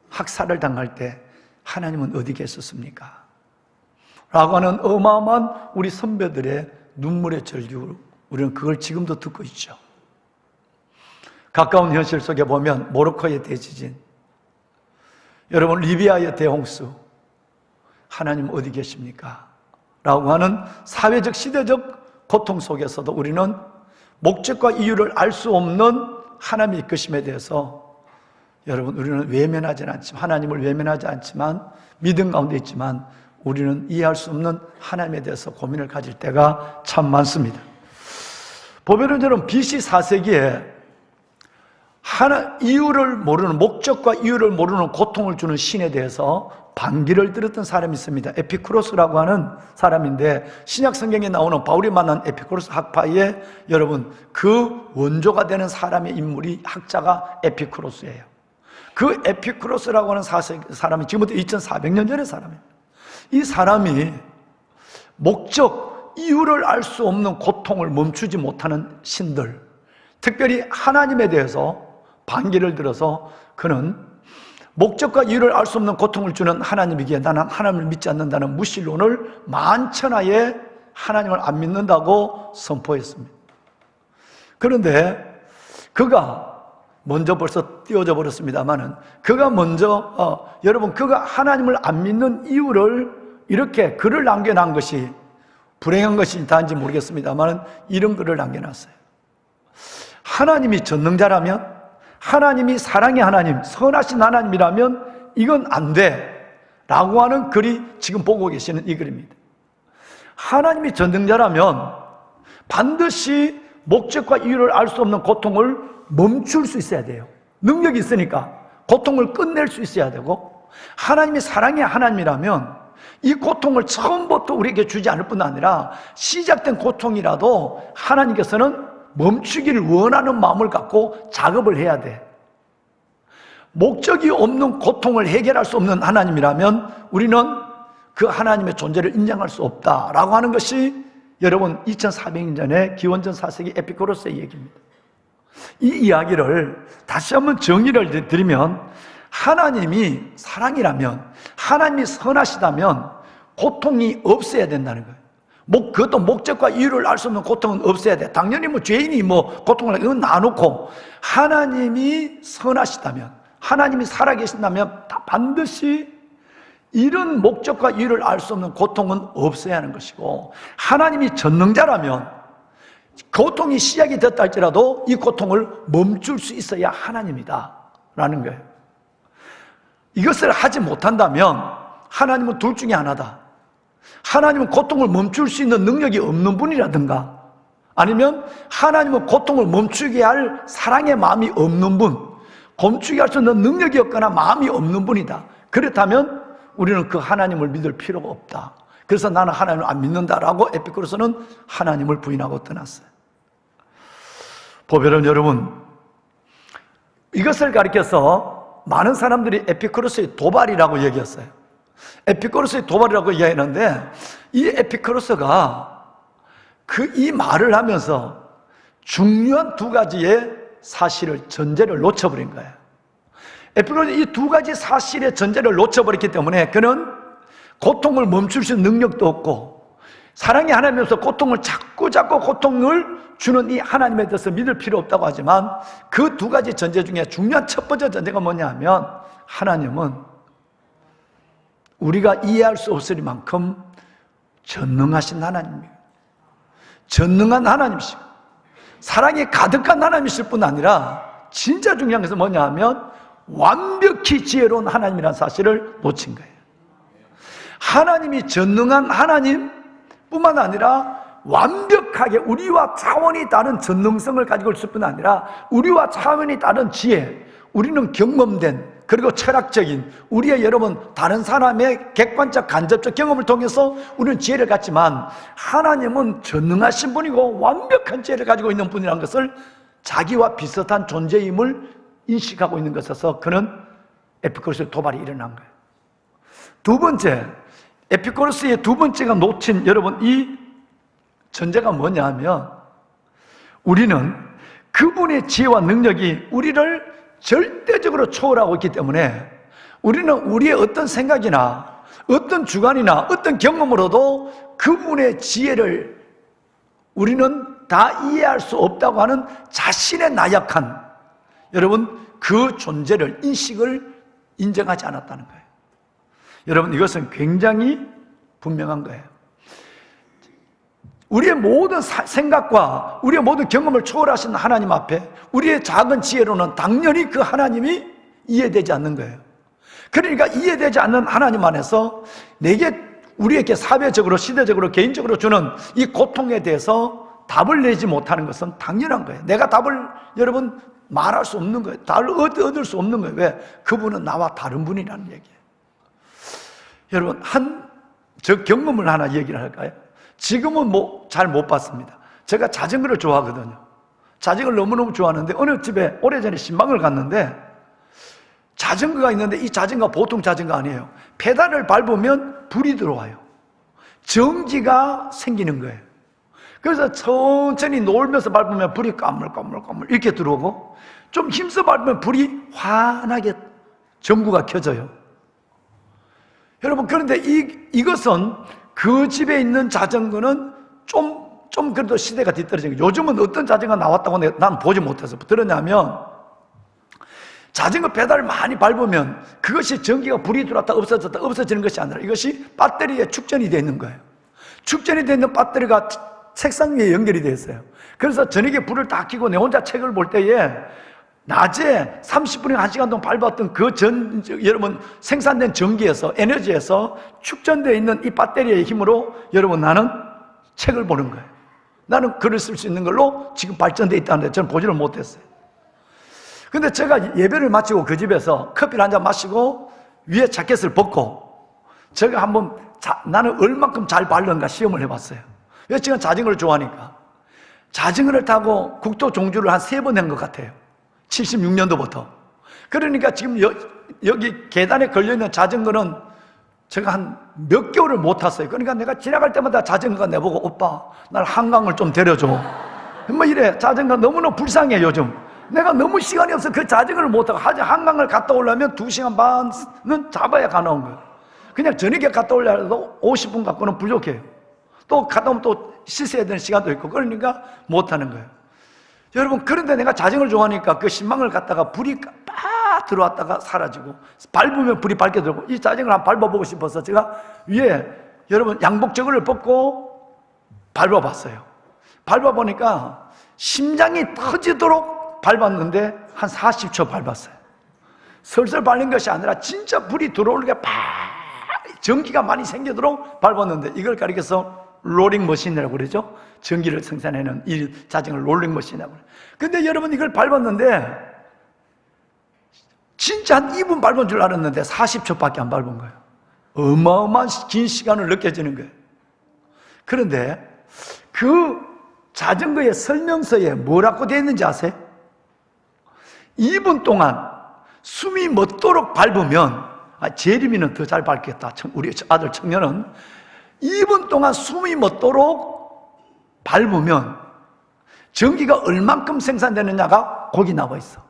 Speaker 4: 학살을 당할 때 하나님은 어디 계셨습니까? 라고 하는 어마어마한 우리 선배들의 눈물의 절규, 우리는 그걸 지금도 듣고 있죠. 가까운 현실 속에 보면 모로코의 대지진, 여러분 리비아의 대홍수, 하나님 어디 계십니까? 라고 하는 사회적 시대적 고통 속에서도 우리는 목적과 이유를 알 수 없는 하나님의 이끄심에 대해서 여러분 우리는 외면하지는 않지만, 하나님을 외면하지 않지만 믿음 가운데 있지만 우리는 이해할 수 없는 하나님에 대해서 고민을 가질 때가 참 많습니다. 보면은 여러분 BC 4세기에 이유를 모르는, 목적과 이유를 모르는 고통을 주는 신에 대해서 반기를 들었던 사람이 있습니다. 에피쿠로스라고 하는 사람인데, 신약 성경에 나오는 바울이 만난 에피쿠로스 학파의 여러분 그 원조가 되는 사람의 인물이, 학자가 에피쿠로스예요. 그 에피쿠로스라고 하는 사람이 지금부터 2400년 전의 사람입니다. 이 사람이 목적, 이유를 알 수 없는 고통을 멈추지 못하는 신들, 특별히 하나님에 대해서 반기를 들어서 그는 목적과 이유를 알 수 없는 고통을 주는 하나님이기에 나는 하나님을 믿지 않는다는 무신론을 만천하에 하나님을 안 믿는다고 선포했습니다. 그런데 그가 먼저 벌써 띄워져 버렸습니다만은, 그가 먼저 여러분 그가 하나님을 안 믿는 이유를 이렇게 글을 남겨놓은 것이 불행한 것이 다인지 모르겠습니다만 이런 글을 남겨놨어요. 하나님이 전능자라면, 하나님이 사랑의 하나님, 선하신 하나님이라면 이건 안 돼 라고 하는 글이 지금 보고 계시는 이 글입니다. 하나님이 전능자라면 반드시 목적과 이유를 알 수 없는 고통을 멈출 수 있어야 돼요. 능력이 있으니까 고통을 끝낼 수 있어야 되고, 하나님이 사랑의 하나님이라면 이 고통을 처음부터 우리에게 주지 않을 뿐 아니라 시작된 고통이라도 하나님께서는 멈추기를 원하는 마음을 갖고 작업을 해야 돼. 목적이 없는 고통을 해결할 수 없는 하나님이라면 우리는 그 하나님의 존재를 인정할 수 없다라고 하는 것이 여러분 2400년 전에 기원전 4세기 에피쿠로스의 얘기입니다. 이 이야기를 다시 한번 정의를 드리면 하나님이 사랑이라면, 하나님이 선하시다면 고통이 없어야 된다는 거예요. 그것도 목적과 이유를 알 수 없는 고통은 없어야 돼. 당연히 죄인이 고통을 이건 놔놓고, 하나님이 선하시다면, 하나님이 살아계신다면 반드시 이런 목적과 이유를 알 수 없는 고통은 없어야 하는 것이고, 하나님이 전능자라면 고통이 시작이 됐다 할지라도 이 고통을 멈출 수 있어야 하나님이다 라는 거예요. 이것을 하지 못한다면 하나님은 둘 중에 하나다. 하나님은 고통을 멈출 수 있는 능력이 없는 분이라든가, 아니면 하나님은 고통을 멈추게 할 사랑의 마음이 없는 분, 멈추게 할 수 있는 능력이 없거나 마음이 없는 분이다. 그렇다면 우리는 그 하나님을 믿을 필요가 없다. 그래서 나는 하나님을 안 믿는다라고 에피쿠로스는 하나님을 부인하고 떠났어요. 보배론 여러분, 이것을 가리켜서 많은 사람들이 에피쿠로스의 도발이라고 얘기했어요. 에피쿠로스의 도발이라고 이야기했는데, 이 에피쿠로스가 이 말을 하면서 중요한 두 가지의 사실을, 전제를 놓쳐버린 거예요. 에피쿠로스 이 두 가지 사실의 전제를 놓쳐버렸기 때문에 그는 고통을 멈출 수 있는 능력도 없고, 사랑의 하나님에서 고통을 자꾸 고통을 주는 이 하나님에 대해서 믿을 필요 없다고 하지만, 그 두 가지 전제 중에 중요한 첫 번째 전제가 뭐냐 하면, 하나님은 우리가 이해할 수 없으리만큼 전능하신 하나님이에요. 전능한 하나님이시고 사랑이 가득한 하나님이실 뿐 아니라 진짜 중요한 것은 뭐냐 하면 완벽히 지혜로운 하나님이라는 사실을 놓친 거예요. 하나님이 전능한 하나님 뿐만 아니라 완벽하게 우리와 차원이 다른 전능성을 가지고 있을 뿐 아니라 우리와 차원이 다른 지혜, 우리는 경험된, 그리고 철학적인, 우리의 여러분 다른 사람의 객관적 간접적 경험을 통해서 우리는 지혜를 갖지만, 하나님은 전능하신 분이고 완벽한 지혜를 가지고 있는 분이라는 것을 자기와 비슷한 존재임을 인식하고 있는 것에서 그는 에피쿠로스의 도발이 일어난 거예요. 두 번째, 에피쿠로스의 두 번째가 놓친 여러분 이 전제가 뭐냐 하면, 우리는 그분의 지혜와 능력이 우리를 절대적으로 초월하고 있기 때문에 우리는 우리의 어떤 생각이나 어떤 주관이나 어떤 경험으로도 그분의 지혜를 우리는 다 이해할 수 없다고 하는 자신의 나약한, 여러분 그 존재를, 인식을 인정하지 않았다는 거예요. 여러분 이것은 굉장히 분명한 거예요. 우리의 모든 생각과 우리의 모든 경험을 초월하신 하나님 앞에 우리의 작은 지혜로는 당연히 그 하나님이 이해되지 않는 거예요. 그러니까 이해되지 않는 하나님 안에서 우리에게 사회적으로, 시대적으로, 개인적으로 주는 이 고통에 대해서 답을 내지 못하는 것은 당연한 거예요. 내가 답을 여러분 말할 수 없는 거예요. 답을 얻을 수 없는 거예요. 왜? 그분은 나와 다른 분이라는 얘기예요. 여러분 저 경험을 하나 얘기를 할까요? 지금은 잘 못 봤습니다. 제가 자전거를 좋아하거든요. 자전거를 너무너무 좋아하는데 어느 집에 오래전에 신방을 갔는데 자전거가 있는데 이 자전거가 보통 자전거 아니에요. 페달을 밟으면 불이 들어와요. 전기가 생기는 거예요. 그래서 천천히 놀면서 밟으면 불이 까물까물 이렇게 들어오고, 좀 힘써 밟으면 불이 환하게 전구가 켜져요. 여러분, 그런데 이것은 그 집에 있는 자전거는 좀 그래도 시대가 뒤떨어진 거예요. 요즘은 어떤 자전거가 나왔다고 난 보지 못해서 들었냐면, 자전거 페달을 많이 밟으면 그것이 전기가 불이 들어왔다 없어졌다 없어지는 것이 아니라 이것이 배터리에 축전이 되어 있는 거예요. 축전이 되어 있는 배터리가 책상 위에 연결이 되어 있어요. 그래서 저녁에 불을 다 켜고 내 혼자 책을 볼 때에 낮에 30분이나 1시간 동안 밟았던 여러분 생산된 전기에서, 에너지에서 축전되어 있는 이 배터리의 힘으로 여러분 나는 책을 보는 거예요. 나는 글을 쓸 수 있는 걸로 지금 발전되어 있다는데 저는 보지를 못했어요. 근데 제가 예배를 마치고 그 집에서 커피를 한잔 마시고 위에 자켓을 벗고 제가 한번 나는 얼만큼 잘 밟는가 시험을 해봤어요. 왜? 제가 자전거를 좋아하니까. 자전거를 타고 국도 종주를 한 3번 한 것 같아요. 76년도부터. 그러니까 지금 여기 계단에 걸려있는 자전거는 제가 한 몇 개월을 못 탔어요. 그러니까 내가 지나갈 때마다 자전거가 내보고 오빠 날 한강을 좀 데려줘. 뭐 이래. 자전거 너무나 불쌍해 요즘. 내가 너무 시간이 없어 그 자전거를 못 타고 한강을 갔다 오려면 2시간 반은 잡아야 가나온 거예요. 그냥 저녁에 갔다 오려도 50분 갖고는 부족해요. 또 갔다 오면 또 씻어야 되는 시간도 있고 그러니까 못 하는 거예요. 여러분 그런데 내가 자전거를 좋아하니까 그 신망을 갖다가 불이 빡 들어왔다가 사라지고 밟으면 불이 밝게 들고 이 자전거를 한번 밟아보고 싶어서 제가 위에 여러분 양복 저거를 벗고 밟아봤어요. 밟아보니까 심장이 터지도록 밟았는데 한 40초 밟았어요. 설설 밟는 것이 아니라 진짜 불이 들어오게 팍 전기가 많이 생기도록 밟았는데 이걸 가리켜서 롤링 머신이라고 그러죠. 전기를 생산하는 이 자전거를 롤링 머신이라고 그래요. 근데 여러분 이걸 밟았는데 진짜 한 2분 밟은 줄 알았는데 40초밖에 안 밟은 거예요. 어마어마한 긴 시간을 느껴지는 거예요. 그런데 그 자전거의 설명서에 뭐라고 되어 있는지 아세요? 2분 동안 숨이 멎도록 밟으면 제림이는 더 잘 밟겠다. 우리 아들 청년은 2분 동안 숨이 멎도록 밟으면 전기가 얼만큼 생산되느냐가 거기 나와 있어.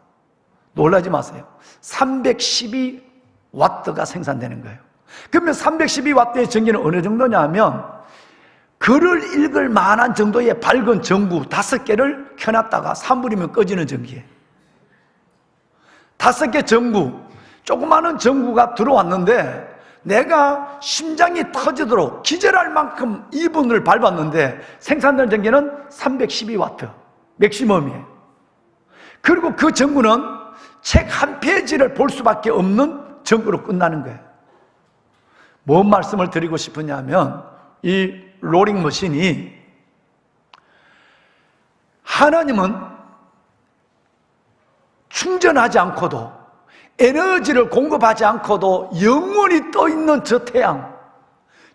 Speaker 4: 놀라지 마세요. 312와트가 생산되는 거예요. 그러면 312와트의 전기는 어느 정도냐 하면 글을 읽을 만한 정도의 밝은 전구 5개를 켜놨다가 3분이면 꺼지는 전기예요. 5개 전구, 조그마한 전구가 들어왔는데 내가 심장이 터지도록 기절할 만큼 2분을 밟았는데 생산되는 전기는 312와트 맥시멈이에요. 그리고 그 전구는 책 한 페이지를 볼 수밖에 없는 전구로 끝나는 거예요. 뭔 말씀을 드리고 싶으냐면 이 롤링 머신이 하나님은 충전하지 않고도 에너지를 공급하지 않고도 영원히 떠있는 저 태양,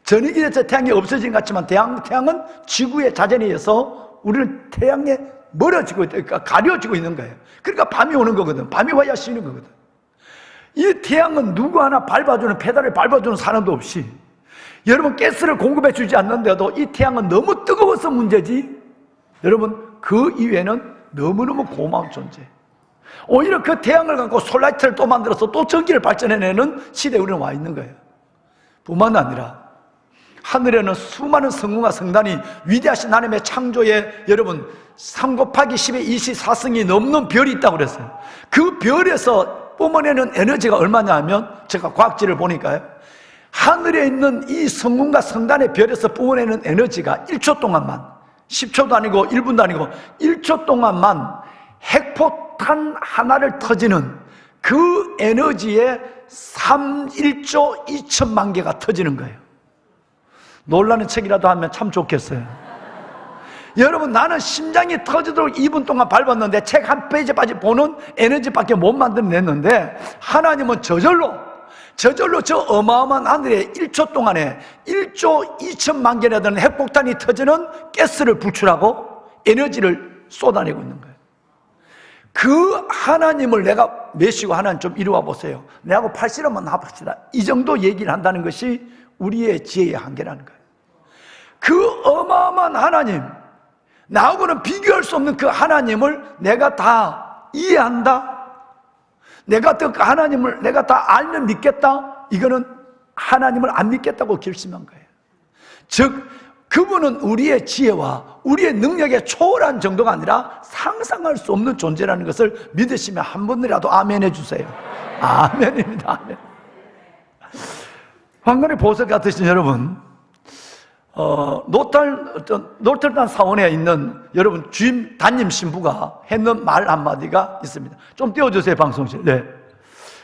Speaker 4: 저녁이 돼서 태양이 없어진 것 같지만 태양은 지구의 자전에 의해서 우리는 태양에 멀어지고 있다, 그러니까 가려지고 있는 거예요. 그러니까 밤이 오는 거거든. 밤이 와야 쉬는 거거든. 이 태양은 누구 하나 밟아주는, 페달을 밟아주는 사람도 없이 여러분 가스를 공급해 주지 않는데도 이 태양은 너무 뜨거워서 문제지 여러분 그 이외에는 너무너무 고마운 존재. 오히려 그 태양을 갖고 솔라이트를 또 만들어서 또 전기를 발전해내는 시대에 우리는 와 있는 거예요. 뿐만 아니라 하늘에는 수많은 성궁과 성단이 위대하신 하나님의 창조에 여러분 3 곱하기 10의 24승이 넘는 별이 있다고 그랬어요. 그 별에서 뿜어내는 에너지가 얼마냐 하면 제가 과학지를 보니까요, 하늘에 있는 이 성궁과 성단의 별에서 뿜어내는 에너지가 1초 동안만, 10초도 아니고 1분도 아니고 1초 동안만 핵포탄 하나를 터지는 그 에너지에 1조 2천만 개가 터지는 거예요. 놀라는 책이라도 하면 참 좋겠어요. 여러분 나는 심장이 터지도록 2분 동안 밟았는데 책 한 페이지까지 보는 에너지밖에 못 만들어냈는데 하나님은 저절로 저 어마어마한 하늘에 1초 동안에 1조 2천만 개나 되는 핵폭탄이 터지는 가스를 분출하고 에너지를 쏟아내고 있는 거예요. 그 하나님을 내가 메시고 하나님 좀 이루어 보세요. 내하고 팔씨름만 합시다. 이 정도 얘기를 한다는 것이 우리의 지혜의 한계라는 거예요. 그 어마어마한 하나님, 나하고는 비교할 수 없는 그 하나님을 내가 다 이해한다? 내가 그 하나님을 내가 다 알면 믿겠다? 이거는 하나님을 안 믿겠다고 결심한 거예요. 즉 그분은 우리의 지혜와 우리의 능력에 초월한 정도가 아니라 상상할 수 없는 존재라는 것을 믿으시면 한 번이라도 아멘 해주세요. 아멘입니다. 아멘. 황금의 보석 같으신 여러분, 노틀담 사원에 있는 여러분 주임 담임 신부가 했는 말 한마디가 있습니다. 좀 띄워주세요, 방송실. 네.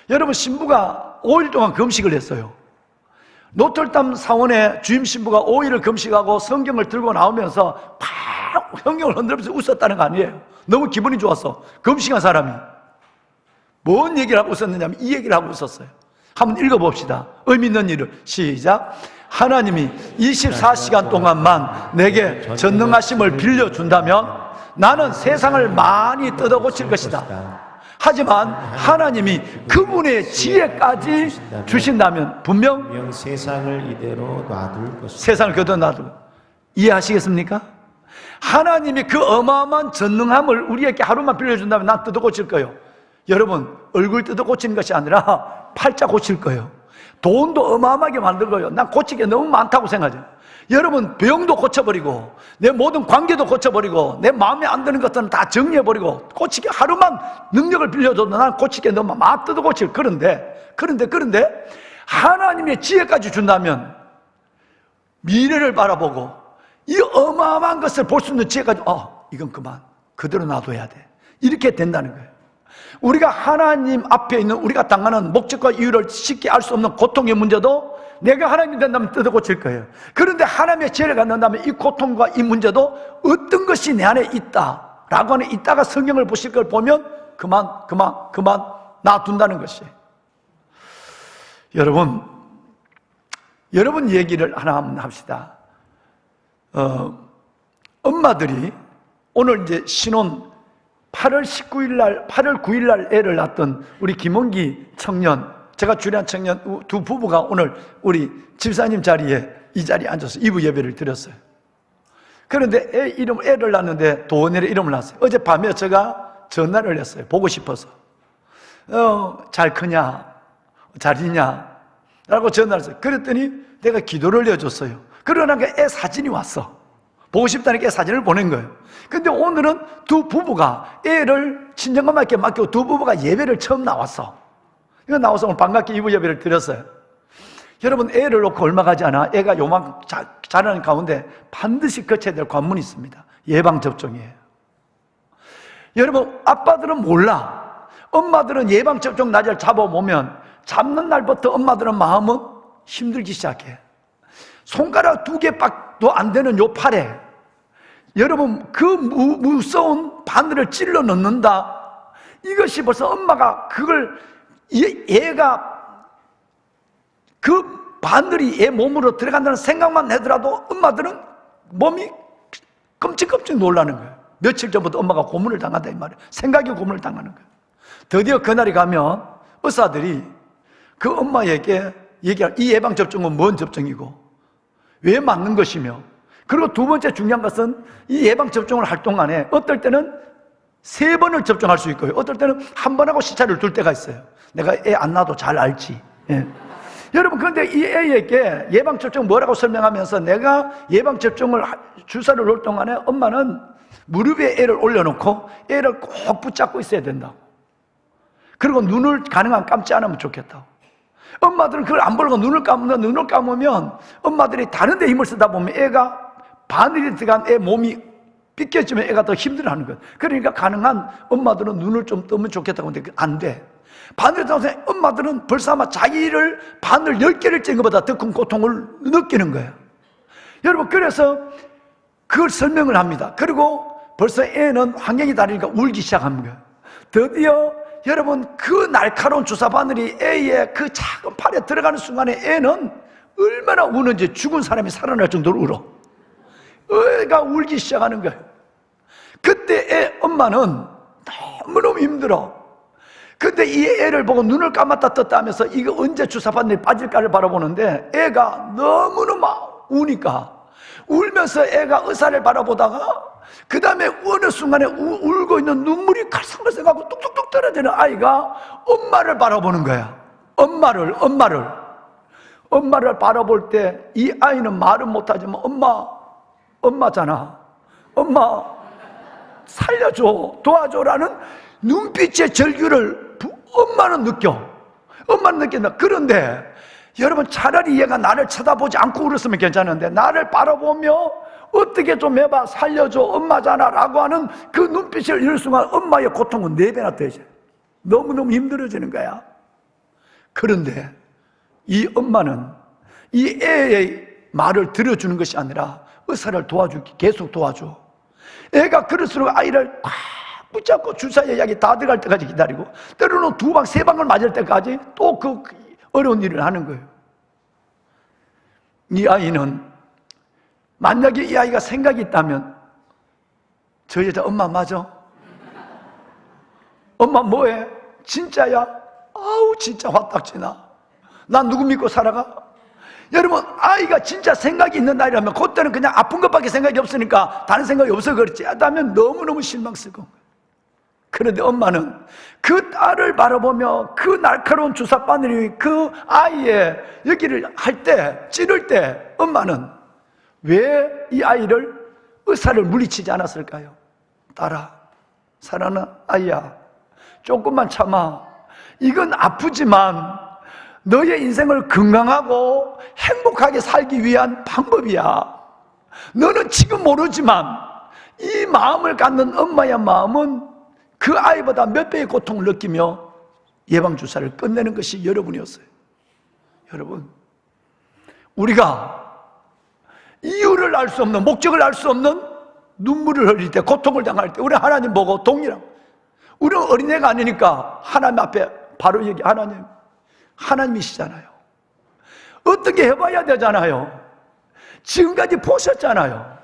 Speaker 4: 여러분, 신부가 5일 동안 금식을 했어요. 노틀담 사원의 주임 신부가 5일을 금식하고 성경을 들고 나오면서 팍 성경을 흔들면서 웃었다는 거 아니에요. 너무 기분이 좋았어. 금식한 사람이. 뭔 얘기를 하고 웃었느냐면 이 얘기를 하고 웃었어요. 한번 읽어봅시다. 의미 있는 일을. 시작. 하나님이 24시간 동안만 내게 전능하심을 빌려준다면 나는 세상을 많이 뜯어고칠 것이다. 하지만 하나님이 그분의 지혜까지 주신다면 분명
Speaker 3: 세상을 이대로 놔둘 것입니다.
Speaker 4: 세상을 그대로 놔두고. 이해하시겠습니까? 하나님이 그 어마어마한 전능함을 우리에게 하루만 빌려준다면 난 뜯어 고칠 거예요. 여러분, 얼굴 뜯어 고치는 것이 아니라 팔자 고칠 거예요. 돈도 어마어마하게 만들 거예요. 난 고칠 게 너무 많다고 생각해요. 여러분, 병도 고쳐버리고 내 모든 관계도 고쳐버리고 내 마음에 안 드는 것들은 다 정리해버리고 고치게 하루만 능력을 빌려줘도 난 고칠 게 너무 막 뜯어 고칠. 그런데 하나님의 지혜까지 준다면 미래를 바라보고 이 어마어마한 것을 볼 수 있는 지혜까지 이건 그만 그대로 놔둬야 돼. 이렇게 된다는 거예요. 우리가 하나님 앞에 있는 우리가 당하는 목적과 이유를 쉽게 알 수 없는 고통의 문제도 내가 하나님이 된다면 뜯어 고칠 거예요. 그런데 하나님의 지혜를 갖는다면 이 고통과 이 문제도 어떤 것이 내 안에 있다라고 하는, 이따가 성경을 보실 걸 보면 그만 놔둔다는 것이에요. 여러분 얘기를 하나 한번 합시다. 엄마들이 오늘 이제 신혼 8월 9일 날 애를 낳았던 우리 김원기 청년, 제가 주례한 청년 두 부부가 오늘 우리 집사님 자리에 이 자리에 앉아서 이부 예배를 드렸어요. 그런데 애를 낳았는데 도원이라 이름을 낳았어요. 어젯밤에 제가 전화를 했어요. 보고 싶어서. 잘 크냐? 잘 있냐? 라고 전화를 했어요. 그랬더니 내가 기도를 해줬어요. 그러니까 애 사진이 왔어. 보고 싶다니까 애 사진을 보낸 거예요. 근데 오늘은 두 부부가 애를 친정엄마께 맡기고 두 부부가 예배를 처음 나왔어. 이거 나와서 오늘 반갑게 이부 예배를 드렸어요. 여러분, 애를 놓고 얼마 가지 않아 애가 요만 자라는 가운데 반드시 거쳐야 될 관문이 있습니다. 예방접종이에요. 여러분, 아빠들은 몰라. 엄마들은 예방접종 날짜를 잡아보면 잡는 날부터 엄마들은 마음은 힘들기 시작해. 손가락 2개밖에 안 되는 요 팔에 여러분 그 무서운 바늘을 찔러 넣는다. 이것이 벌써 엄마가 그걸 얘가 그 바늘이 얘 몸으로 들어간다는 생각만 해더라도 엄마들은 몸이 끔찍끔찍 놀라는 거예요. 며칠 전부터 엄마가 고문을 당한다 이 말이에요. 생각이 고문을 당하는 거예요. 드디어 그날이 가면 의사들이 그 엄마에게 얘기할 이 예방접종은 뭔 접종이고 왜 맞는 것이며, 그리고 두 번째 중요한 것은 이 예방접종을 할 동안에 어떨 때는 3번을 접종할 수 있고요. 어떨 때는 1번 하고 시차를 둘 때가 있어요. 내가 애 안 낳아도 잘 알지. 예. 여러분, 그런데 이 애에게 예방접종 뭐라고 설명하면서 내가 예방접종을 주사를 놓을 동안에 엄마는 무릎에 애를 올려놓고 애를 꼭 붙잡고 있어야 된다고. 그리고 눈을 가능하면 감지 않으면 좋겠다고. 엄마들은 그걸 안 보려고 눈을 감으면 엄마들이 다른 데 힘을 쓰다 보면 애가 바늘이 들어간 애 몸이 삐껴지면 애가 더 힘들어하는 거예요. 그러니까 가능한 엄마들은 눈을 좀 뜨면 좋겠다고 하는데 안 돼. 바늘이 들어가서 엄마들은 벌써 아마 자기를 바늘 10개를 찐 것보다 더 큰 고통을 느끼는 거예요. 여러분, 그래서 그걸 설명을 합니다. 그리고 벌써 애는 환경이 다르니까 울기 시작하는 거예요. 드디어 여러분, 그 날카로운 주사 바늘이 애의 그 작은 팔에 들어가는 순간에 애는 얼마나 우는지 죽은 사람이 살아날 정도로 울어. 애가 울기 시작하는 거예요. 그때 애 엄마는 너무너무 힘들어. 근데 이 애를 보고 눈을 감았다 떴다 하면서 이거 언제 주사 바늘이 빠질까를 바라보는데 애가 너무너무 우니까 울면서 애가 의사를 바라보다가 그 다음에 어느 순간에 울고 있는 눈물이 칼상칼상하고 뚝뚝뚝 떨어지는 아이가 엄마를 바라보는 거야. 엄마를 바라볼 때 이 아이는 말은 못하지만 엄마잖아. 엄마 살려줘, 도와줘라는 눈빛의 절규를 엄마는 느낀다. 그런데 여러분, 차라리 얘가 나를 쳐다보지 않고 울었으면 괜찮은데 나를 바라보며 어떻게 좀 해봐, 살려줘, 엄마잖아 라고 하는 그 눈빛을 이룰 순간 엄마의 고통은 4배나 되죠. 너무너무 힘들어지는 거야. 그런데 이 엄마는 이 애의 말을 들어주는 것이 아니라 의사를 도와주기, 계속 도와줘. 애가 그럴수록 아이를 꽉 붙잡고 주사의 약이 다 들어갈 때까지 기다리고 때로는 2방, 3방을 맞을 때까지 또 그 어려운 일을 하는 거예요. 이 아이는 만약에 이 아이가 생각이 있다면 저 여자 엄마 맞아? 엄마 뭐해? 진짜야? 아우 진짜 화딱지나. 난 누구 믿고 살아가? 여러분, 아이가 진짜 생각이 있는 나이라면 그때는 그냥 아픈 것밖에 생각이 없으니까 다른 생각이 없어 그렇지. 하다면 너무너무 실망스러운 거예요. 그런데 엄마는 그 딸을 바라보며 그 날카로운 주사바늘이 그 아이의 여기를 할 때, 찌를 때 엄마는 왜 이 아이를 의사를 물리치지 않았을까요? 딸아, 사랑하는 아이야, 조금만 참아. 이건 아프지만 너의 인생을 건강하고 행복하게 살기 위한 방법이야. 너는 지금 모르지만 이 마음을 갖는 엄마의 마음은 그 아이보다 몇 배의 고통을 느끼며 예방주사를 끝내는 것이 여러분이었어요. 여러분, 우리가 이유를 알 수 없는, 목적을 알 수 없는 눈물을 흘릴 때, 고통을 당할 때 우리 하나님 보고 동일하고, 우리는 어린애가 아니니까 하나님 앞에 바로 얘기, 하나님이시잖아요. 어떻게 해봐야 되잖아요. 지금까지 보셨잖아요.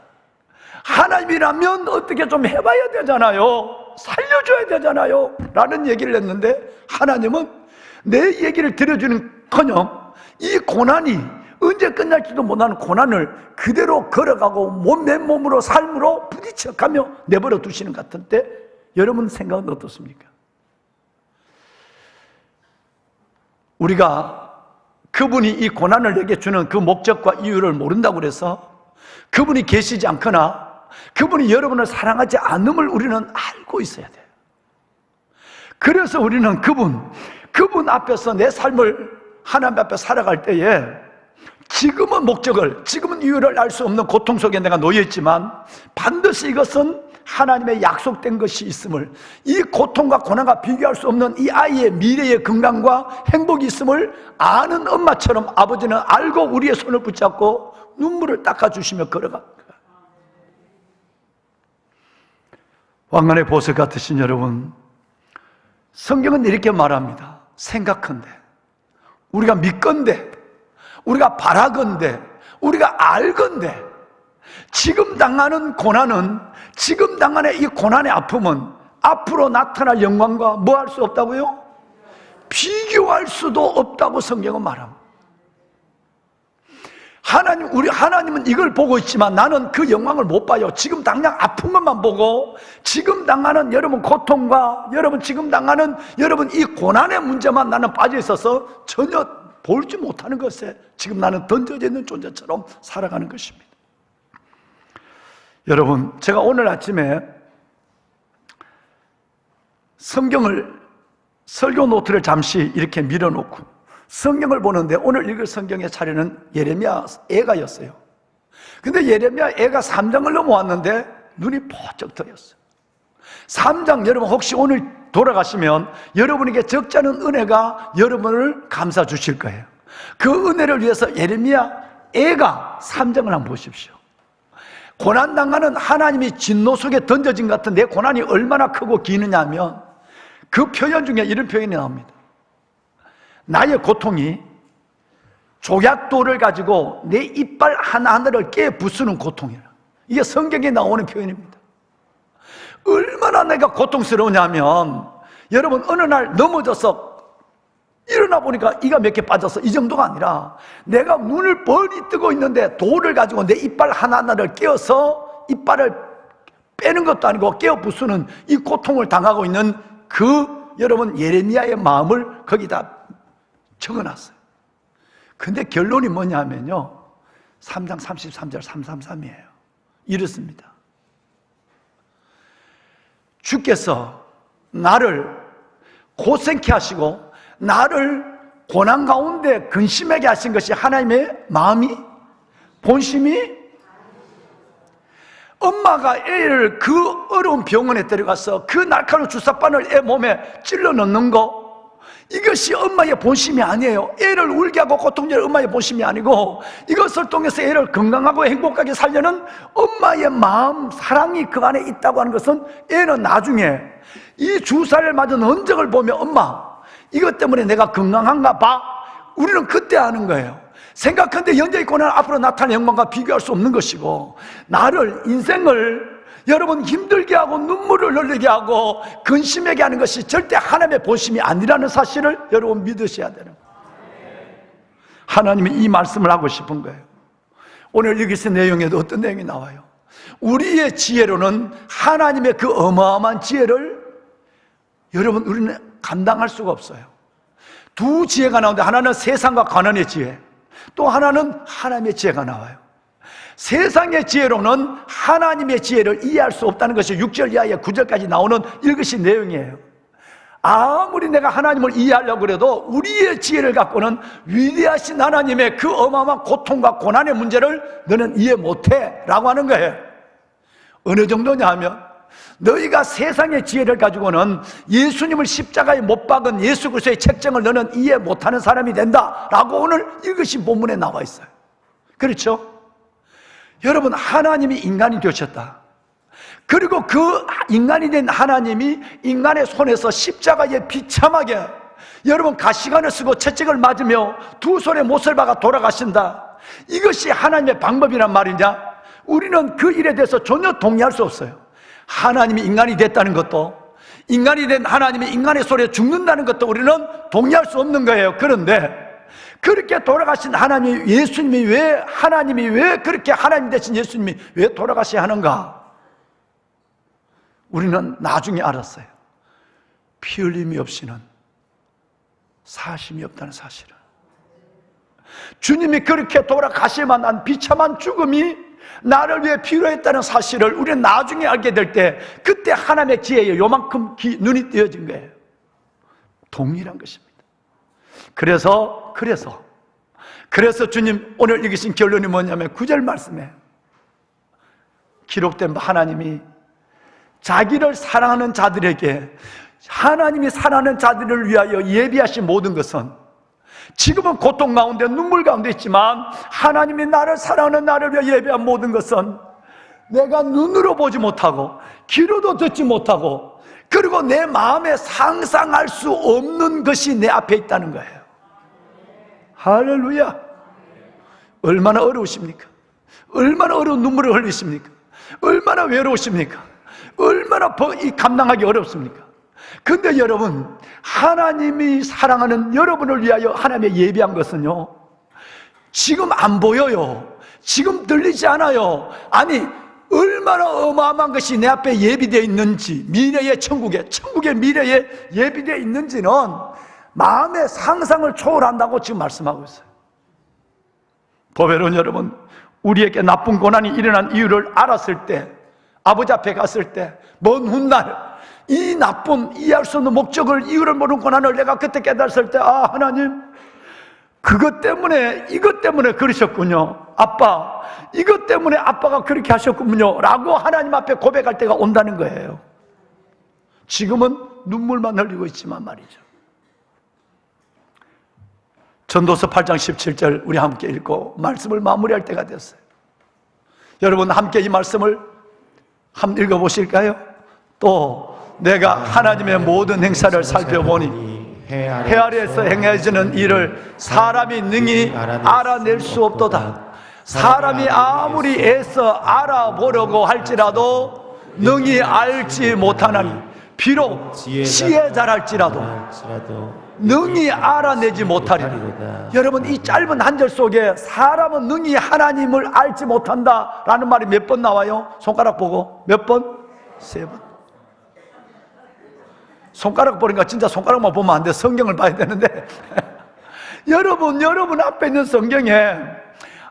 Speaker 4: 하나님이라면 어떻게 좀 해봐야 되잖아요. 살려줘야 되잖아요 라는 얘기를 했는데, 하나님은 내 얘기를 들어주는커녕 이 고난이 언제 끝날지도 못하는 고난을 그대로 걸어가고 맨몸으로 삶으로 부딪혀가며 내버려 두시는 것 같은데, 여러분 생각은 어떻습니까? 우리가 그분이 이 고난을 내게 주는 그 목적과 이유를 모른다고 해서 그분이 계시지 않거나 그분이 여러분을 사랑하지 않음을 우리는 알고 있어야 돼요. 그래서 우리는 그분 앞에서 내 삶을 하나님 앞에 살아갈 때에 지금은 목적을, 지금은 이유를 알 수 없는 고통 속에 내가 놓여있지만 반드시 이것은 하나님의 약속된 것이 있음을, 이 고통과 고난과 비교할 수 없는 이 아이의 미래의 건강과 행복이 있음을 아는 엄마처럼 아버지는 알고 우리의 손을 붙잡고 눈물을 닦아주시며 걸어가. 왕관의 보석 같으신 여러분, 성경은 이렇게 말합니다. 생각한데, 우리가 믿건대, 우리가 바라건대, 우리가 알건대, 지금 당하는 고난은, 지금 당하는 이 고난의 아픔은 앞으로 나타날 영광과 뭐 할 수 없다고요? 비교할 수도 없다고 성경은 말합니다. 하나님은 이걸 보고 있지만 나는 그 영광을 못 봐요. 지금 당장 아픈 것만 보고, 지금 당하는 여러분 고통과 여러분 지금 당하는 여러분 이 고난의 문제만 나는 빠져 있어서 전혀 볼지 못하는 것에 지금 나는 던져져 있는 존재처럼 살아가는 것입니다. 여러분, 제가 오늘 아침에 설교 노트를 잠시 이렇게 밀어놓고 성경을 보는데, 오늘 읽을 성경의 차례는 예레미야 애가였어요. 근데 예레미야 애가 3장을 넘어왔는데 눈이 번쩍 뜨였어요. 3장, 여러분 혹시 오늘 돌아가시면 여러분에게 적지 않은 은혜가 여러분을 감싸 주실 거예요. 그 은혜를 위해서 예레미야 애가 3장을 한번 보십시오. 고난당하는 하나님이 진노 속에 던져진 것 같은 내 고난이 얼마나 크고 기느냐 하면 그 표현 중에 이런 표현이 나옵니다. 나의 고통이 조약돌을 가지고 내 이빨 하나하나를 깨 부수는 고통이라. 이게 성경에 나오는 표현입니다. 얼마나 내가 고통스러우냐면, 여러분 어느 날 넘어져서 일어나 보니까 이가 몇 개 빠져서 이 정도가 아니라 내가 눈을 뻔히 뜨고 있는데 돌을 가지고 내 이빨 하나하나를 깨어서 이빨을 빼는 것도 아니고 깨어 부수는 이 고통을 당하고 있는 그 여러분 예레미야의 마음을 거기다 적어놨어요. 근데 결론이 뭐냐면요, 3장 33절 333이에요. 이렇습니다. 주께서 나를 고생케 하시고 나를 고난 가운데 근심하게 하신 것이 하나님의 마음이, 본심이. 엄마가 애를 그 어려운 병원에 데려가서 그 날카로운 주사바늘 애 몸에 찔러 넣는 거, 이것이 엄마의 본심이 아니에요. 애를 울게 하고 고통주는 엄마의 본심이 아니고, 이것을 통해서 애를 건강하고 행복하게 살려는 엄마의 마음, 사랑이 그 안에 있다고 하는 것은, 애는 나중에 이 주사를 맞은 흔적을 보며 엄마 이것 때문에 내가 건강한가 봐, 우리는 그때 아는 거예요. 생각한데 현재의 고난은 앞으로 나타날 영광과 비교할 수 없는 것이고, 나를, 인생을 여러분, 힘들게 하고 눈물을 흘리게 하고 근심하게 하는 것이 절대 하나님의 본심이 아니라는 사실을 여러분 믿으셔야 되는 거예요. 하나님이 이 말씀을 하고 싶은 거예요. 오늘 여기서 내용에도 어떤 내용이 나와요? 우리의 지혜로는 하나님의 그 어마어마한 지혜를 여러분 우리는 감당할 수가 없어요. 두 지혜가 나오는데 하나는 세상과 가난의 지혜, 또 하나는 하나님의 지혜가 나와요. 세상의 지혜로는 하나님의 지혜를 이해할 수 없다는 것이 6절 이하에 9절까지 나오는 이것이 내용이에요. 아무리 내가 하나님을 이해하려고 해도 우리의 지혜를 갖고는 위대하신 하나님의 그 어마어마한 고통과 고난의 문제를 너는 이해 못해 라고 하는 거예요. 어느 정도냐 하면 너희가 세상의 지혜를 가지고는 예수님을 십자가에 못 박은 예수 그리스도의 책정을 너는 이해 못하는 사람이 된다라고 오늘 이것이 본문에 나와 있어요. 그렇죠? 여러분, 하나님이 인간이 되셨다. 그리고 그 인간이 된 하나님이 인간의 손에서 십자가에 비참하게 여러분 가시관을 쓰고 채찍을 맞으며 두 손에 못을 박아 돌아가신다. 이것이 하나님의 방법이란 말이냐? 우리는 그 일에 대해서 전혀 동의할 수 없어요. 하나님이 인간이 됐다는 것도, 인간이 된 하나님이 인간의 손에 죽는다는 것도 우리는 동의할 수 없는 거예요. 그런데 그렇게 돌아가신 하나님이, 예수님이 왜, 하나님이 왜 그렇게 하나님 되신 예수님이 왜 돌아가셔야 하는가? 우리는 나중에 알았어요. 피 흘림이 없이는 사심이 없다는 사실을. 주님이 그렇게 돌아가실 만한 비참한 죽음이 나를 위해 필요했다는 사실을 우리는 나중에 알게 될 때, 그때 하나님의 지혜에 요만큼 눈이 띄어진 거예요. 동일한 것입니다. 그래서 주님 오늘 읽으신 결론이 뭐냐면 9절 말씀에 기록된 하나님이 자기를 사랑하는 자들에게, 하나님이 사랑하는 자들을 위하여 예비하신 모든 것은, 지금은 고통 가운데 눈물 가운데 있지만 하나님이 나를 사랑하는 나를 위해 예비한 모든 것은 내가 눈으로 보지 못하고 귀로도 듣지 못하고 그리고 내 마음에 상상할 수 없는 것이 내 앞에 있다는 거예요. 할렐루야. 얼마나 어려우십니까? 얼마나 어려운 눈물을 흘리십니까? 얼마나 외로우십니까? 얼마나 감당하기 어렵습니까? 근데 여러분, 하나님이 사랑하는 여러분을 위하여 하나님의 예비한 것은요, 지금 안 보여요. 지금 들리지 않아요. 아니, 얼마나 어마어마한 것이 내 앞에 예비되어 있는지, 미래의 천국의 미래에 예비되어 있는지는 마음의 상상을 초월한다고 지금 말씀하고 있어요. 보배로운 여러분, 우리에게 나쁜 고난이 일어난 이유를 알았을 때, 아버지 앞에 갔을 때, 먼 훗날 이 나쁜, 이해할 수 없는 목적을, 이유를 모르는 고난을 내가 그때 깨달았을 때, 아, 하나님, 그것 때문에, 이것 때문에 그러셨군요. 아빠, 이것 때문에 아빠가 그렇게 하셨군요. 라고 하나님 앞에 고백할 때가 온다는 거예요. 지금은 눈물만 흘리고 있지만 말이죠. 전도서 8장 17절 우리 함께 읽고 말씀을 마무리할 때가 됐어요. 여러분 함께 이 말씀을 한번 읽어보실까요? 또 내가 하나님의 모든 행사를 살펴보니 해 아래에서 행해지는 일을 사람이 능히 알아낼 수 없도다. 사람이 아무리 애써 알아보려고 할지라도 능히 알지 못하나니 비록 지혜 잘할지라도 능히 알아내지 못하리라. 여러분, 이 짧은 한 절 속에 사람은 능히 하나님을 알지 못한다라는 말이 몇 번 나와요? 손가락 보고. 몇 번? 3번. 손가락 보니까 진짜 손가락만 보면 안 돼. 성경을 봐야 되는데 여러분 앞에 있는 성경에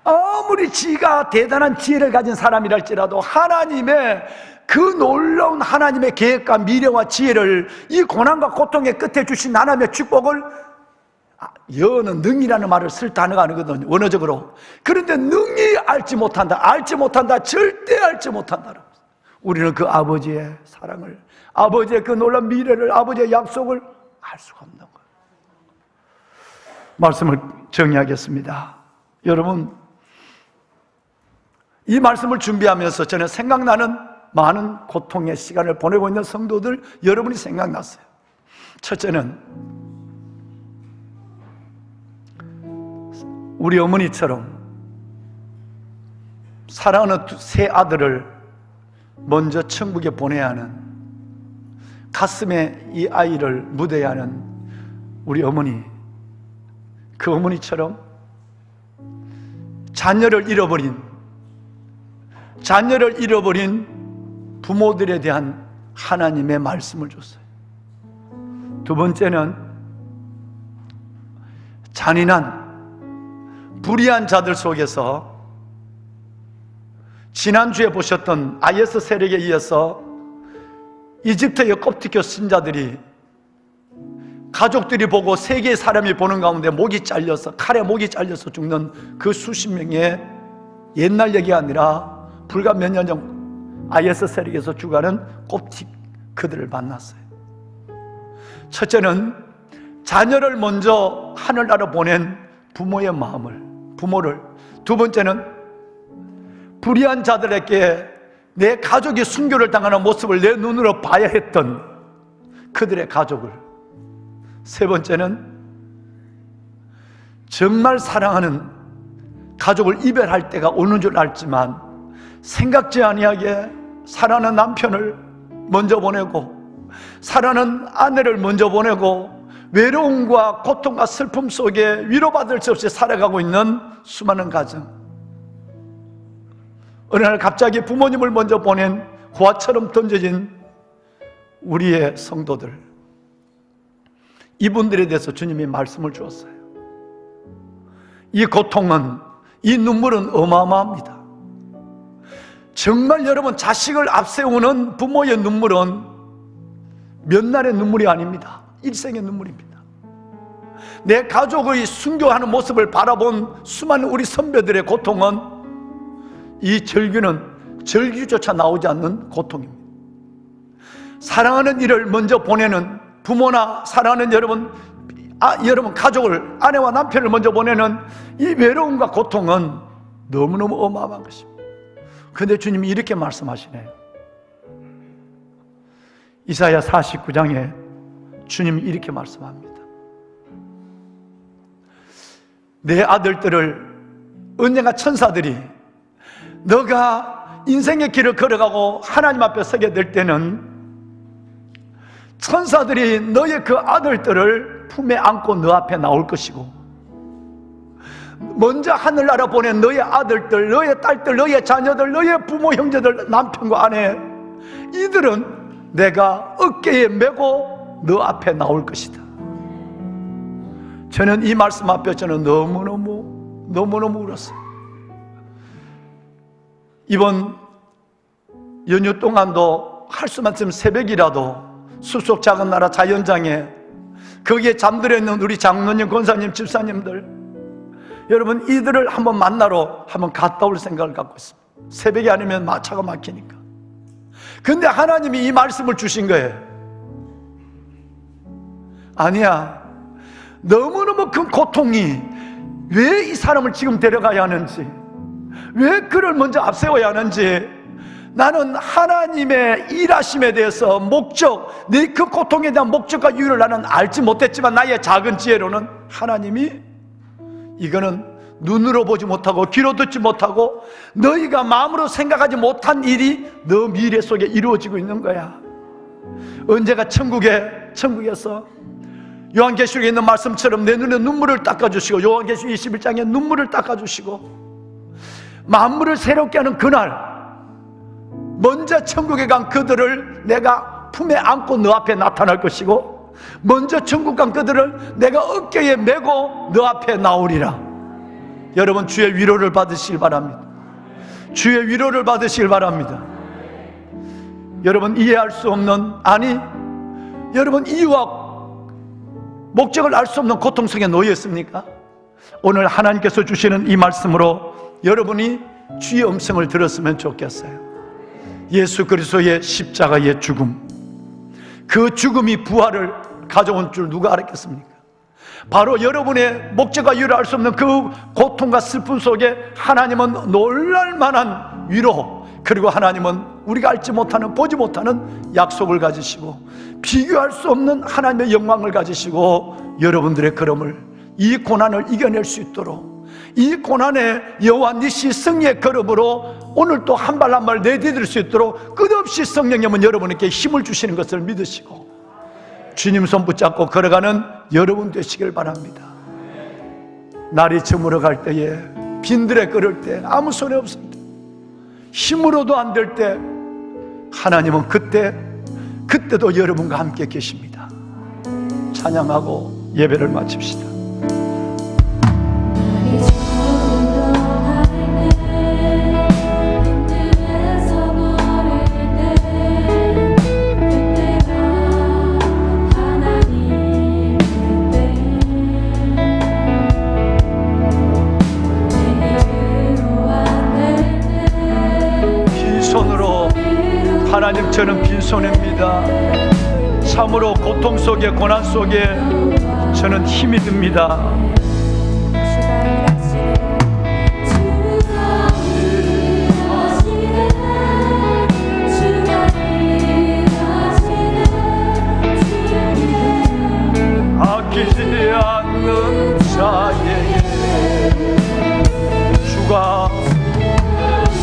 Speaker 4: 아무리 지가 대단한 지혜를 가진 사람이랄지라도 하나님의 그 놀라운 하나님의 계획과 미래와 지혜를, 이 고난과 고통의 끝에 주신 하나님의 축복을, 여는 능이라는 말을 쓸 단어가 아니거든요, 원어적으로. 그런데 능히 알지 못한다, 절대 알지 못한다. 우리는 그 아버지의 사랑을, 아버지의 그 놀라운 미래를, 아버지의 약속을 알 수가 없는 거예요. 말씀을 정리하겠습니다. 여러분, 이 말씀을 준비하면서 저는 생각나는 많은 고통의 시간을 보내고 있는 성도들, 여러분이 생각났어요. 첫째는 우리 어머니처럼 사랑하는 세 아들을 먼저 천국에 보내야 하는, 가슴에 이 아이를 묻어야 하는 우리 어머니, 그 어머니처럼 자녀를 잃어버린 부모들에 대한 하나님의 말씀을 줬어요. 두 번째는 잔인한 불의한 자들 속에서 지난주에 보셨던 IS 세력에 이어서 이집트의 kop티교 신자들이, 가족들이 보고 세계의 사람이 보는 가운데 칼에 목이 잘려서 죽는 그 수십 명의, 옛날 얘기가 아니라 불과 몇 년 전 IS 세력에서 죽어가는 kop틱 그들을 만났어요. 첫째는 자녀를 먼저 하늘나라 보낸 부모의 부모를, 두 번째는 불의한 자들에게 내 가족이 순교를 당하는 모습을 내 눈으로 봐야 했던 그들의 가족을, 세 번째는 정말 사랑하는 가족을 이별할 때가 오는 줄 알지만 생각지 아니하게 사랑하는 남편을 먼저 보내고 사랑하는 아내를 먼저 보내고 외로움과 고통과 슬픔 속에 위로받을 수 없이 살아가고 있는 수많은 가정, 어느 날 갑자기 부모님을 먼저 보낸 화처럼 던져진 우리의 성도들, 이분들에 대해서 주님이 말씀을 주었어요. 이 고통은, 이 눈물은 어마어마합니다. 정말 여러분, 자식을 앞세우는 부모의 눈물은 몇 날의 눈물이 아닙니다. 일생의 눈물입니다. 내 가족의 순교하는 모습을 바라본 수많은 우리 선배들의 고통은, 이 절규조차 나오지 않는 고통입니다. 사랑하는 이를 먼저 보내는 부모나 사랑하는 여러분 가족을, 아내와 남편을 먼저 보내는 이 외로움과 고통은 너무너무 어마어마한 것입니다. 그런데 주님이 이렇게 말씀하시네요. 이사야 49장에 주님이 이렇게 말씀합니다. 내 아들들을, 언젠가 천사들이 너가 인생의 길을 걸어가고 하나님 앞에 서게 될 때는 천사들이 너의 그 아들들을 품에 안고 너 앞에 나올 것이고, 먼저 하늘나라 보낸 너의 아들들, 너의 딸들, 너의 자녀들, 너의 부모, 형제들, 남편과 아내, 이들은 내가 어깨에 메고 너 앞에 나올 것이다. 저는 이 말씀 앞에 너무너무 울었어요. 이번 연휴 동안도 할 수만 있으면 새벽이라도 숲속 작은 나라 자연장에, 거기에 잠들어 있는 우리 장로님, 권사님, 집사님들, 여러분 이들을 한번 만나러 한번 갔다 올 생각을 갖고 있습니다. 새벽이 아니면 마차가 막히니까. 근데 하나님이 이 말씀을 주신 거예요. 아니야, 너무너무 큰 고통이 왜 이 사람을 지금 데려가야 하는지, 왜 그를 먼저 앞세워야 하는지, 나는 하나님의 일하심에 대해서 목적, 내 그 고통에 대한 목적과 이유를 나는 알지 못했지만 나의 작은 지혜로는 하나님이 이거는 눈으로 보지 못하고 귀로 듣지 못하고 너희가 마음으로 생각하지 못한 일이 너 미래 속에 이루어지고 있는 거야. 언제가 천국에서 요한계시록에 있는 말씀처럼 내 눈에 눈물을 닦아주시고, 요한계시록 21장에 눈물을 닦아주시고, 만물을 새롭게 하는 그날 먼저 천국에 간 그들을 내가 품에 안고 너 앞에 나타날 것이고, 먼저 천국 간 그들을 내가 어깨에 메고 너 앞에 나오리라. 여러분 주의 위로를 받으시길 바랍니다. 주의 위로를 받으시길 바랍니다. 여러분 이해할 수 없는, 아니 여러분 이유와 목적을 알 수 없는 고통 속에 놓여 있습니까? 오늘 하나님께서 주시는 이 말씀으로 여러분이 주의 음성을 들었으면 좋겠어요. 예수 그리스도의 십자가의 죽음, 그 죽음이 부활을 가져온 줄 누가 알았겠습니까? 바로 여러분의 목적과 이유를 알 수 없는 그 고통과 슬픔 속에 하나님은 놀랄만한 위로, 그리고 하나님은 우리가 알지 못하는, 보지 못하는 약속을 가지시고 비교할 수 없는 하나님의 영광을 가지시고 여러분들의 걸음을, 이 고난을 이겨낼 수 있도록 이 고난의 여호와 니시 승리의 걸음으로 오늘 또 한 발 한 발 내디딜 수 있도록 끝없이 성령님은 여러분에게 힘을 주시는 것을 믿으시고 주님 손 붙잡고 걸어가는 여러분 되시길 바랍니다. 날이 저물어 갈 때에, 빈들에 걸을 때, 아무 손해 없을 때, 힘으로도 안 될 때 하나님은 그때도 여러분과 함께 계십니다. 찬양하고 예배를 마칩시다. 빈손으로, 하나님 저는 빈손입니다. 참으로 고통 속에, 고난 속에 저는 힘이 듭니다. 아끼지 않는 자에게 주가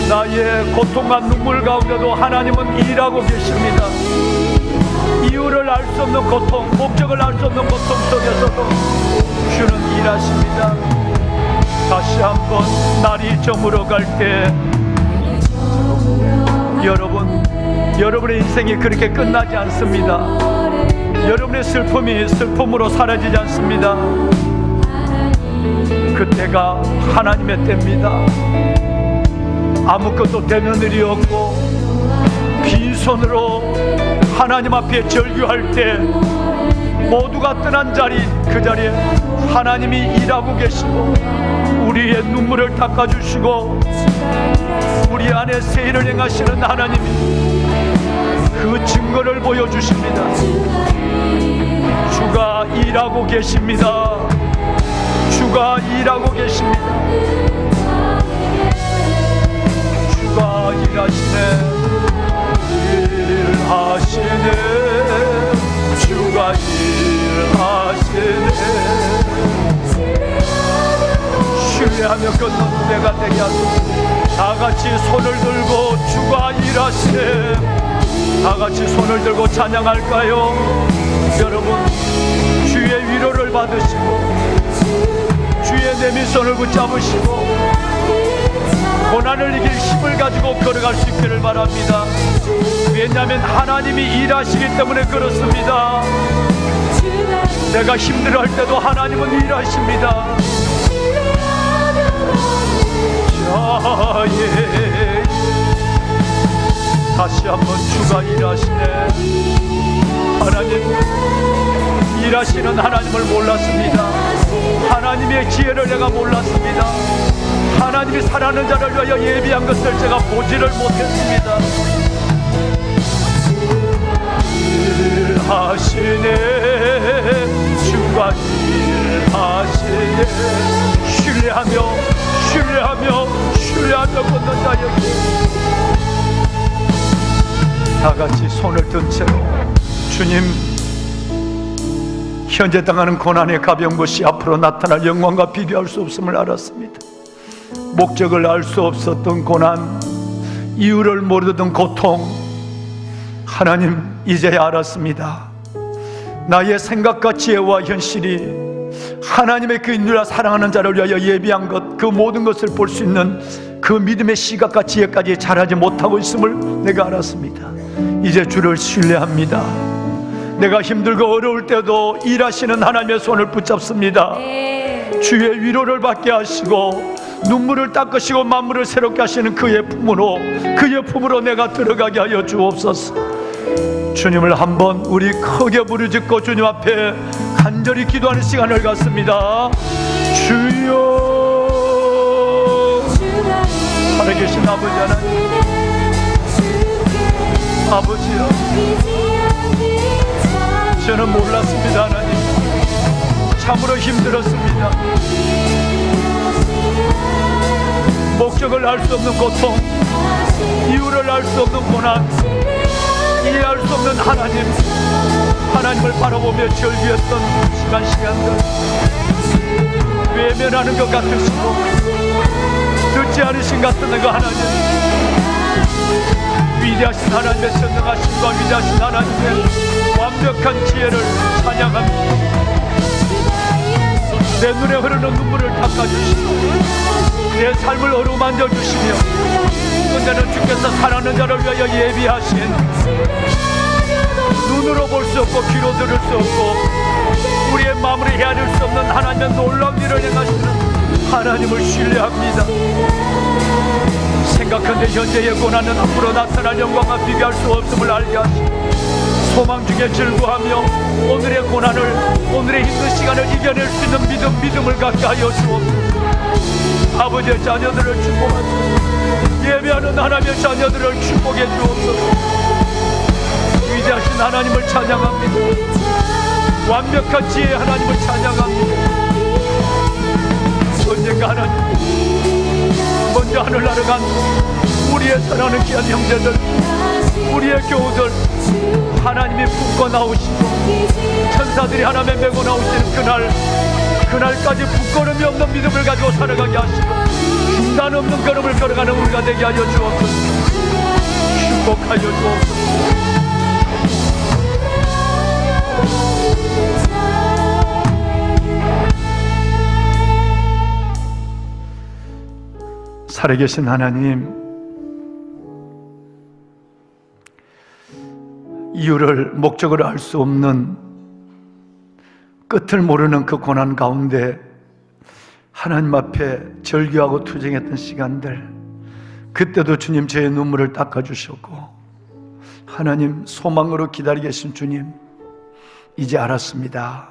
Speaker 4: 나의 고통과 눈물 가운데도 하나님은 일하고 계십니다. 이유를 알 수 없는 고통, 목적을 알 수 없는 고통 속에서도 주는 일하십니다. 다시 한번 날이 저물어 갈 때 여러분의 인생이 그렇게 끝나지 않습니다. 여러분의 슬픔이 슬픔으로 사라지지 않습니다. 그때가 하나님의 때입니다. 아무것도 되는 일이 없고 빈손으로 하나님 앞에 절규할 때 모두가 떠난 자리, 그 자리에 하나님이 일하고 계시고 우리의 눈물을 닦아주시고 우리 안에 세일을 행하시는 하나님이 그 증거를 보여주십니다. 주가 일하고 계십니다. 주가 일하고 계십니다. 주가 일하시네. 일하시네. 주가 일하시네. 신뢰하며 걷는 때가 되게 하소서. 다같이 손을 들고 주가 일하시네. 다같이 손을 들고 찬양할까요? 여러분, 주의 위로를 받으시고 주의 내민 손을 붙잡으시고 고난을 이길 힘을 가지고 걸어갈 수 있기를 바랍니다. 왜냐하면 하나님이 일하시기 때문에 그렇습니다. 내가 힘들어할 때도 하나님은 일하십니다. 예. 다시 한번 주가 일하시네. 하나님, 일하시는 하나님을 몰랐습니다. 하나님의 지혜를 내가 몰랐습니다. 하나님이 살아나는 자를 위하여 예비한 것을 제가 보지를 못했습니다. 일하시네. 주가 일하시네. 신뢰하며 걷는 자에게 다같이 손을 든 채로 주님, 현재 당하는 고난의 가벼운 것이 앞으로 나타날 영광과 비교할 수 없음을 알았습니다. 목적을 알 수 없었던 고난, 이유를 모르던 고통, 하나님 이제야 알았습니다. 나의 생각과 지혜와 현실이 하나님의 그 인류와 사랑하는 자를 위하여 예비한 것, 그 모든 것을 볼 수 있는 그 믿음의 시각과 지혜까지 잘하지 못하고 있음을 내가 알았습니다. 이제 주를 신뢰합니다. 내가 힘들고 어려울 때도 일하시는 하나님의 손을 붙잡습니다. 주의 위로를 받게 하시고 눈물을 닦으시고 만물을 새롭게 하시는 그의 품으로 내가 들어가게 하여 주옵소서. 주님을 한번 우리 크게 부르짖고 주님 앞에 간절히 기도하는 시간을 갖습니다. 주여, 하늘에 계신 아버지 하나님, 아버지여, 저는 몰랐습니다. 하나님, 참으로 힘들었습니다. 목적을 알 수 없는 고통, 이유를 알 수 없는 고난, 이해할 수 없는 하나님을 바라보며 절규했던 시간들, 외면하는 것 같으시고 듣지 않으신 것 같은 그 하나님, 위대하신 하나님의 전능하심과 위대하신 하나님의 완벽한 지혜를 찬양합니다. 내 눈에 흐르는 눈물을 닦아주시고 내 삶을 어루만져 주시며 언제는 주께서 사랑하는 자를 위하여 예비하신 눈으로 볼 수 없고 귀로 들을 수 없고 우리의 마음으로 헤아릴 수 없는 하나님의 놀라운 일을 행하시는 하나님을 신뢰합니다. 생각한데 현재의 고난은 앞으로 나타날 영광과 비교할 수 없음을 알게 하시고 소망 중에 즐거워하며 오늘의 고난을, 오늘의 힘든 시간을 이겨낼 수 있는 믿음을 갖게 하여 주옵소서. 아버지의 자녀들을 축복하소서. 예배하는 하나님의 자녀들을 축복해 주옵소서. 위대하신 하나님을 찬양합니다. 완벽한 지혜의 하나님을 찬양합니다. 언젠가 하나님, 먼저 하늘나라 간 우리의 사랑하는 귀한 형제들, 우리의 교우들, 하나님이 품고 나오시고 천사들이 하나님의 메고 나오시는 그날까지 부끄러움이 없는 믿음을 가지고 살아가게 하시고 중단 없는 걸음을 걸어가는 우리가 되게 하여 주옵소서. 축복하여 주옵소서. 살아계신 하나님, 이유를 목적을 알 수 없는 끝을 모르는 그 고난 가운데 하나님 앞에 절규하고 투쟁했던 시간들, 그때도 주님 저의 눈물을 닦아주셨고 하나님 소망으로 기다리고 계신 주님, 이제 알았습니다.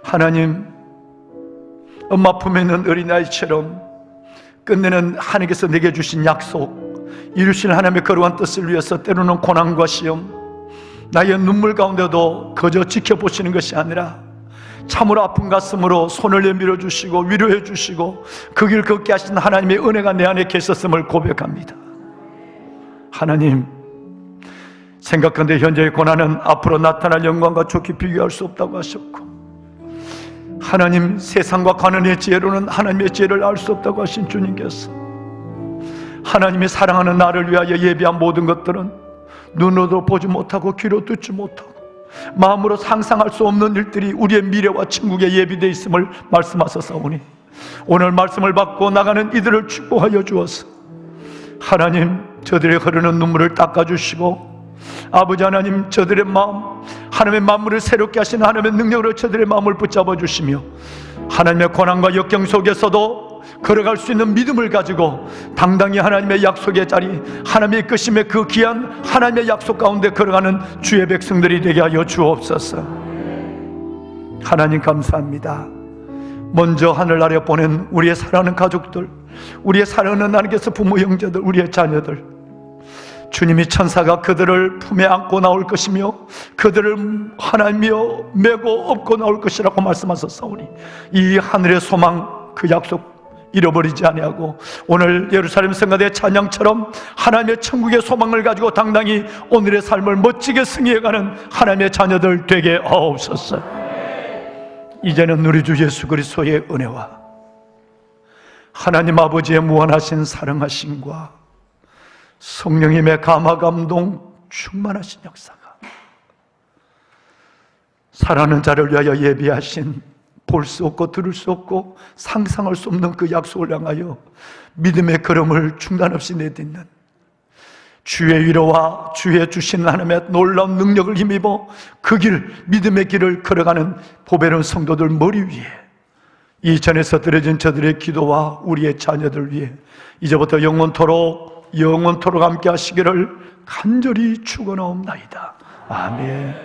Speaker 4: 하나님, 엄마 품에 있는 어린아이처럼 끝내는 하나님께서 내게 주신 약속, 이루신 하나님의 거룩한 뜻을 위해서 때로는 고난과 시험, 나의 눈물 가운데도 그저 지켜보시는 것이 아니라 참으로 아픈 가슴으로 손을 내밀어 주시고 위로해 주시고 그 길 걷게 하신 하나님의 은혜가 내 안에 계셨음을 고백합니다. 하나님, 생각한데 현재의 고난은 앞으로 나타날 영광과 좋게 비교할 수 없다고 하셨고, 하나님, 세상과 관원의 지혜로는 하나님의 지혜를 알 수 없다고 하신 주님께서 하나님이 사랑하는 나를 위하여 예비한 모든 것들은 눈으로 보지 못하고 귀로 듣지 못하고 마음으로 상상할 수 없는 일들이 우리의 미래와 천국에 예비되어 있음을 말씀하셨사오니 오늘 말씀을 받고 나가는 이들을 축복하여 주어서 하나님, 저들의 흐르는 눈물을 닦아주시고 아버지 하나님, 저들의 마음, 하나님의 만물을 새롭게 하시는 하나님의 능력으로 저들의 마음을 붙잡아 주시며 하나님의 고난과 역경 속에서도 걸어갈 수 있는 믿음을 가지고 당당히 하나님의 약속의 자리, 하나님의 이끄심의 그 귀한 하나님의 약속 가운데 걸어가는 주의 백성들이 되게 하여 주옵소서. 하나님 감사합니다. 먼저 하늘 아래 보낸 우리의 사랑하는 가족들, 우리의 사랑하는 하나님께서 부모 형제들, 우리의 자녀들, 주님이 천사가 그들을 품에 안고 나올 것이며 그들을 하나님이여 메고 업고 나올 것이라고 말씀하셨사오니 이 하늘의 소망, 그 약속 잃어버리지 아니하고 오늘 예루살렘 성가대의 찬양처럼 하나님의 천국의 소망을 가지고 당당히 오늘의 삶을 멋지게 승리해가는 하나님의 자녀들 되게 하옵소서. 이제는 우리 주 예수 그리스도의 은혜와 하나님 아버지의 무한하신 사랑하심과 성령님의 감화감동 충만하신 역사가 사랑하는 자를 위하여 예비하신 볼 수 없고 들을 수 없고 상상할 수 없는 그 약속을 향하여 믿음의 걸음을 중단 없이 내딛는 주의 위로와 주의 주신 하나님의 놀라운 능력을 힘입어 그 길, 믿음의 길을 걸어가는 보배로운 성도들 머리 위에 이전에서 드려진 저들의 기도와 우리의 자녀들 위해 이제부터 영원토록 함께 하시기를 간절히 축원하옵나이다. 아멘.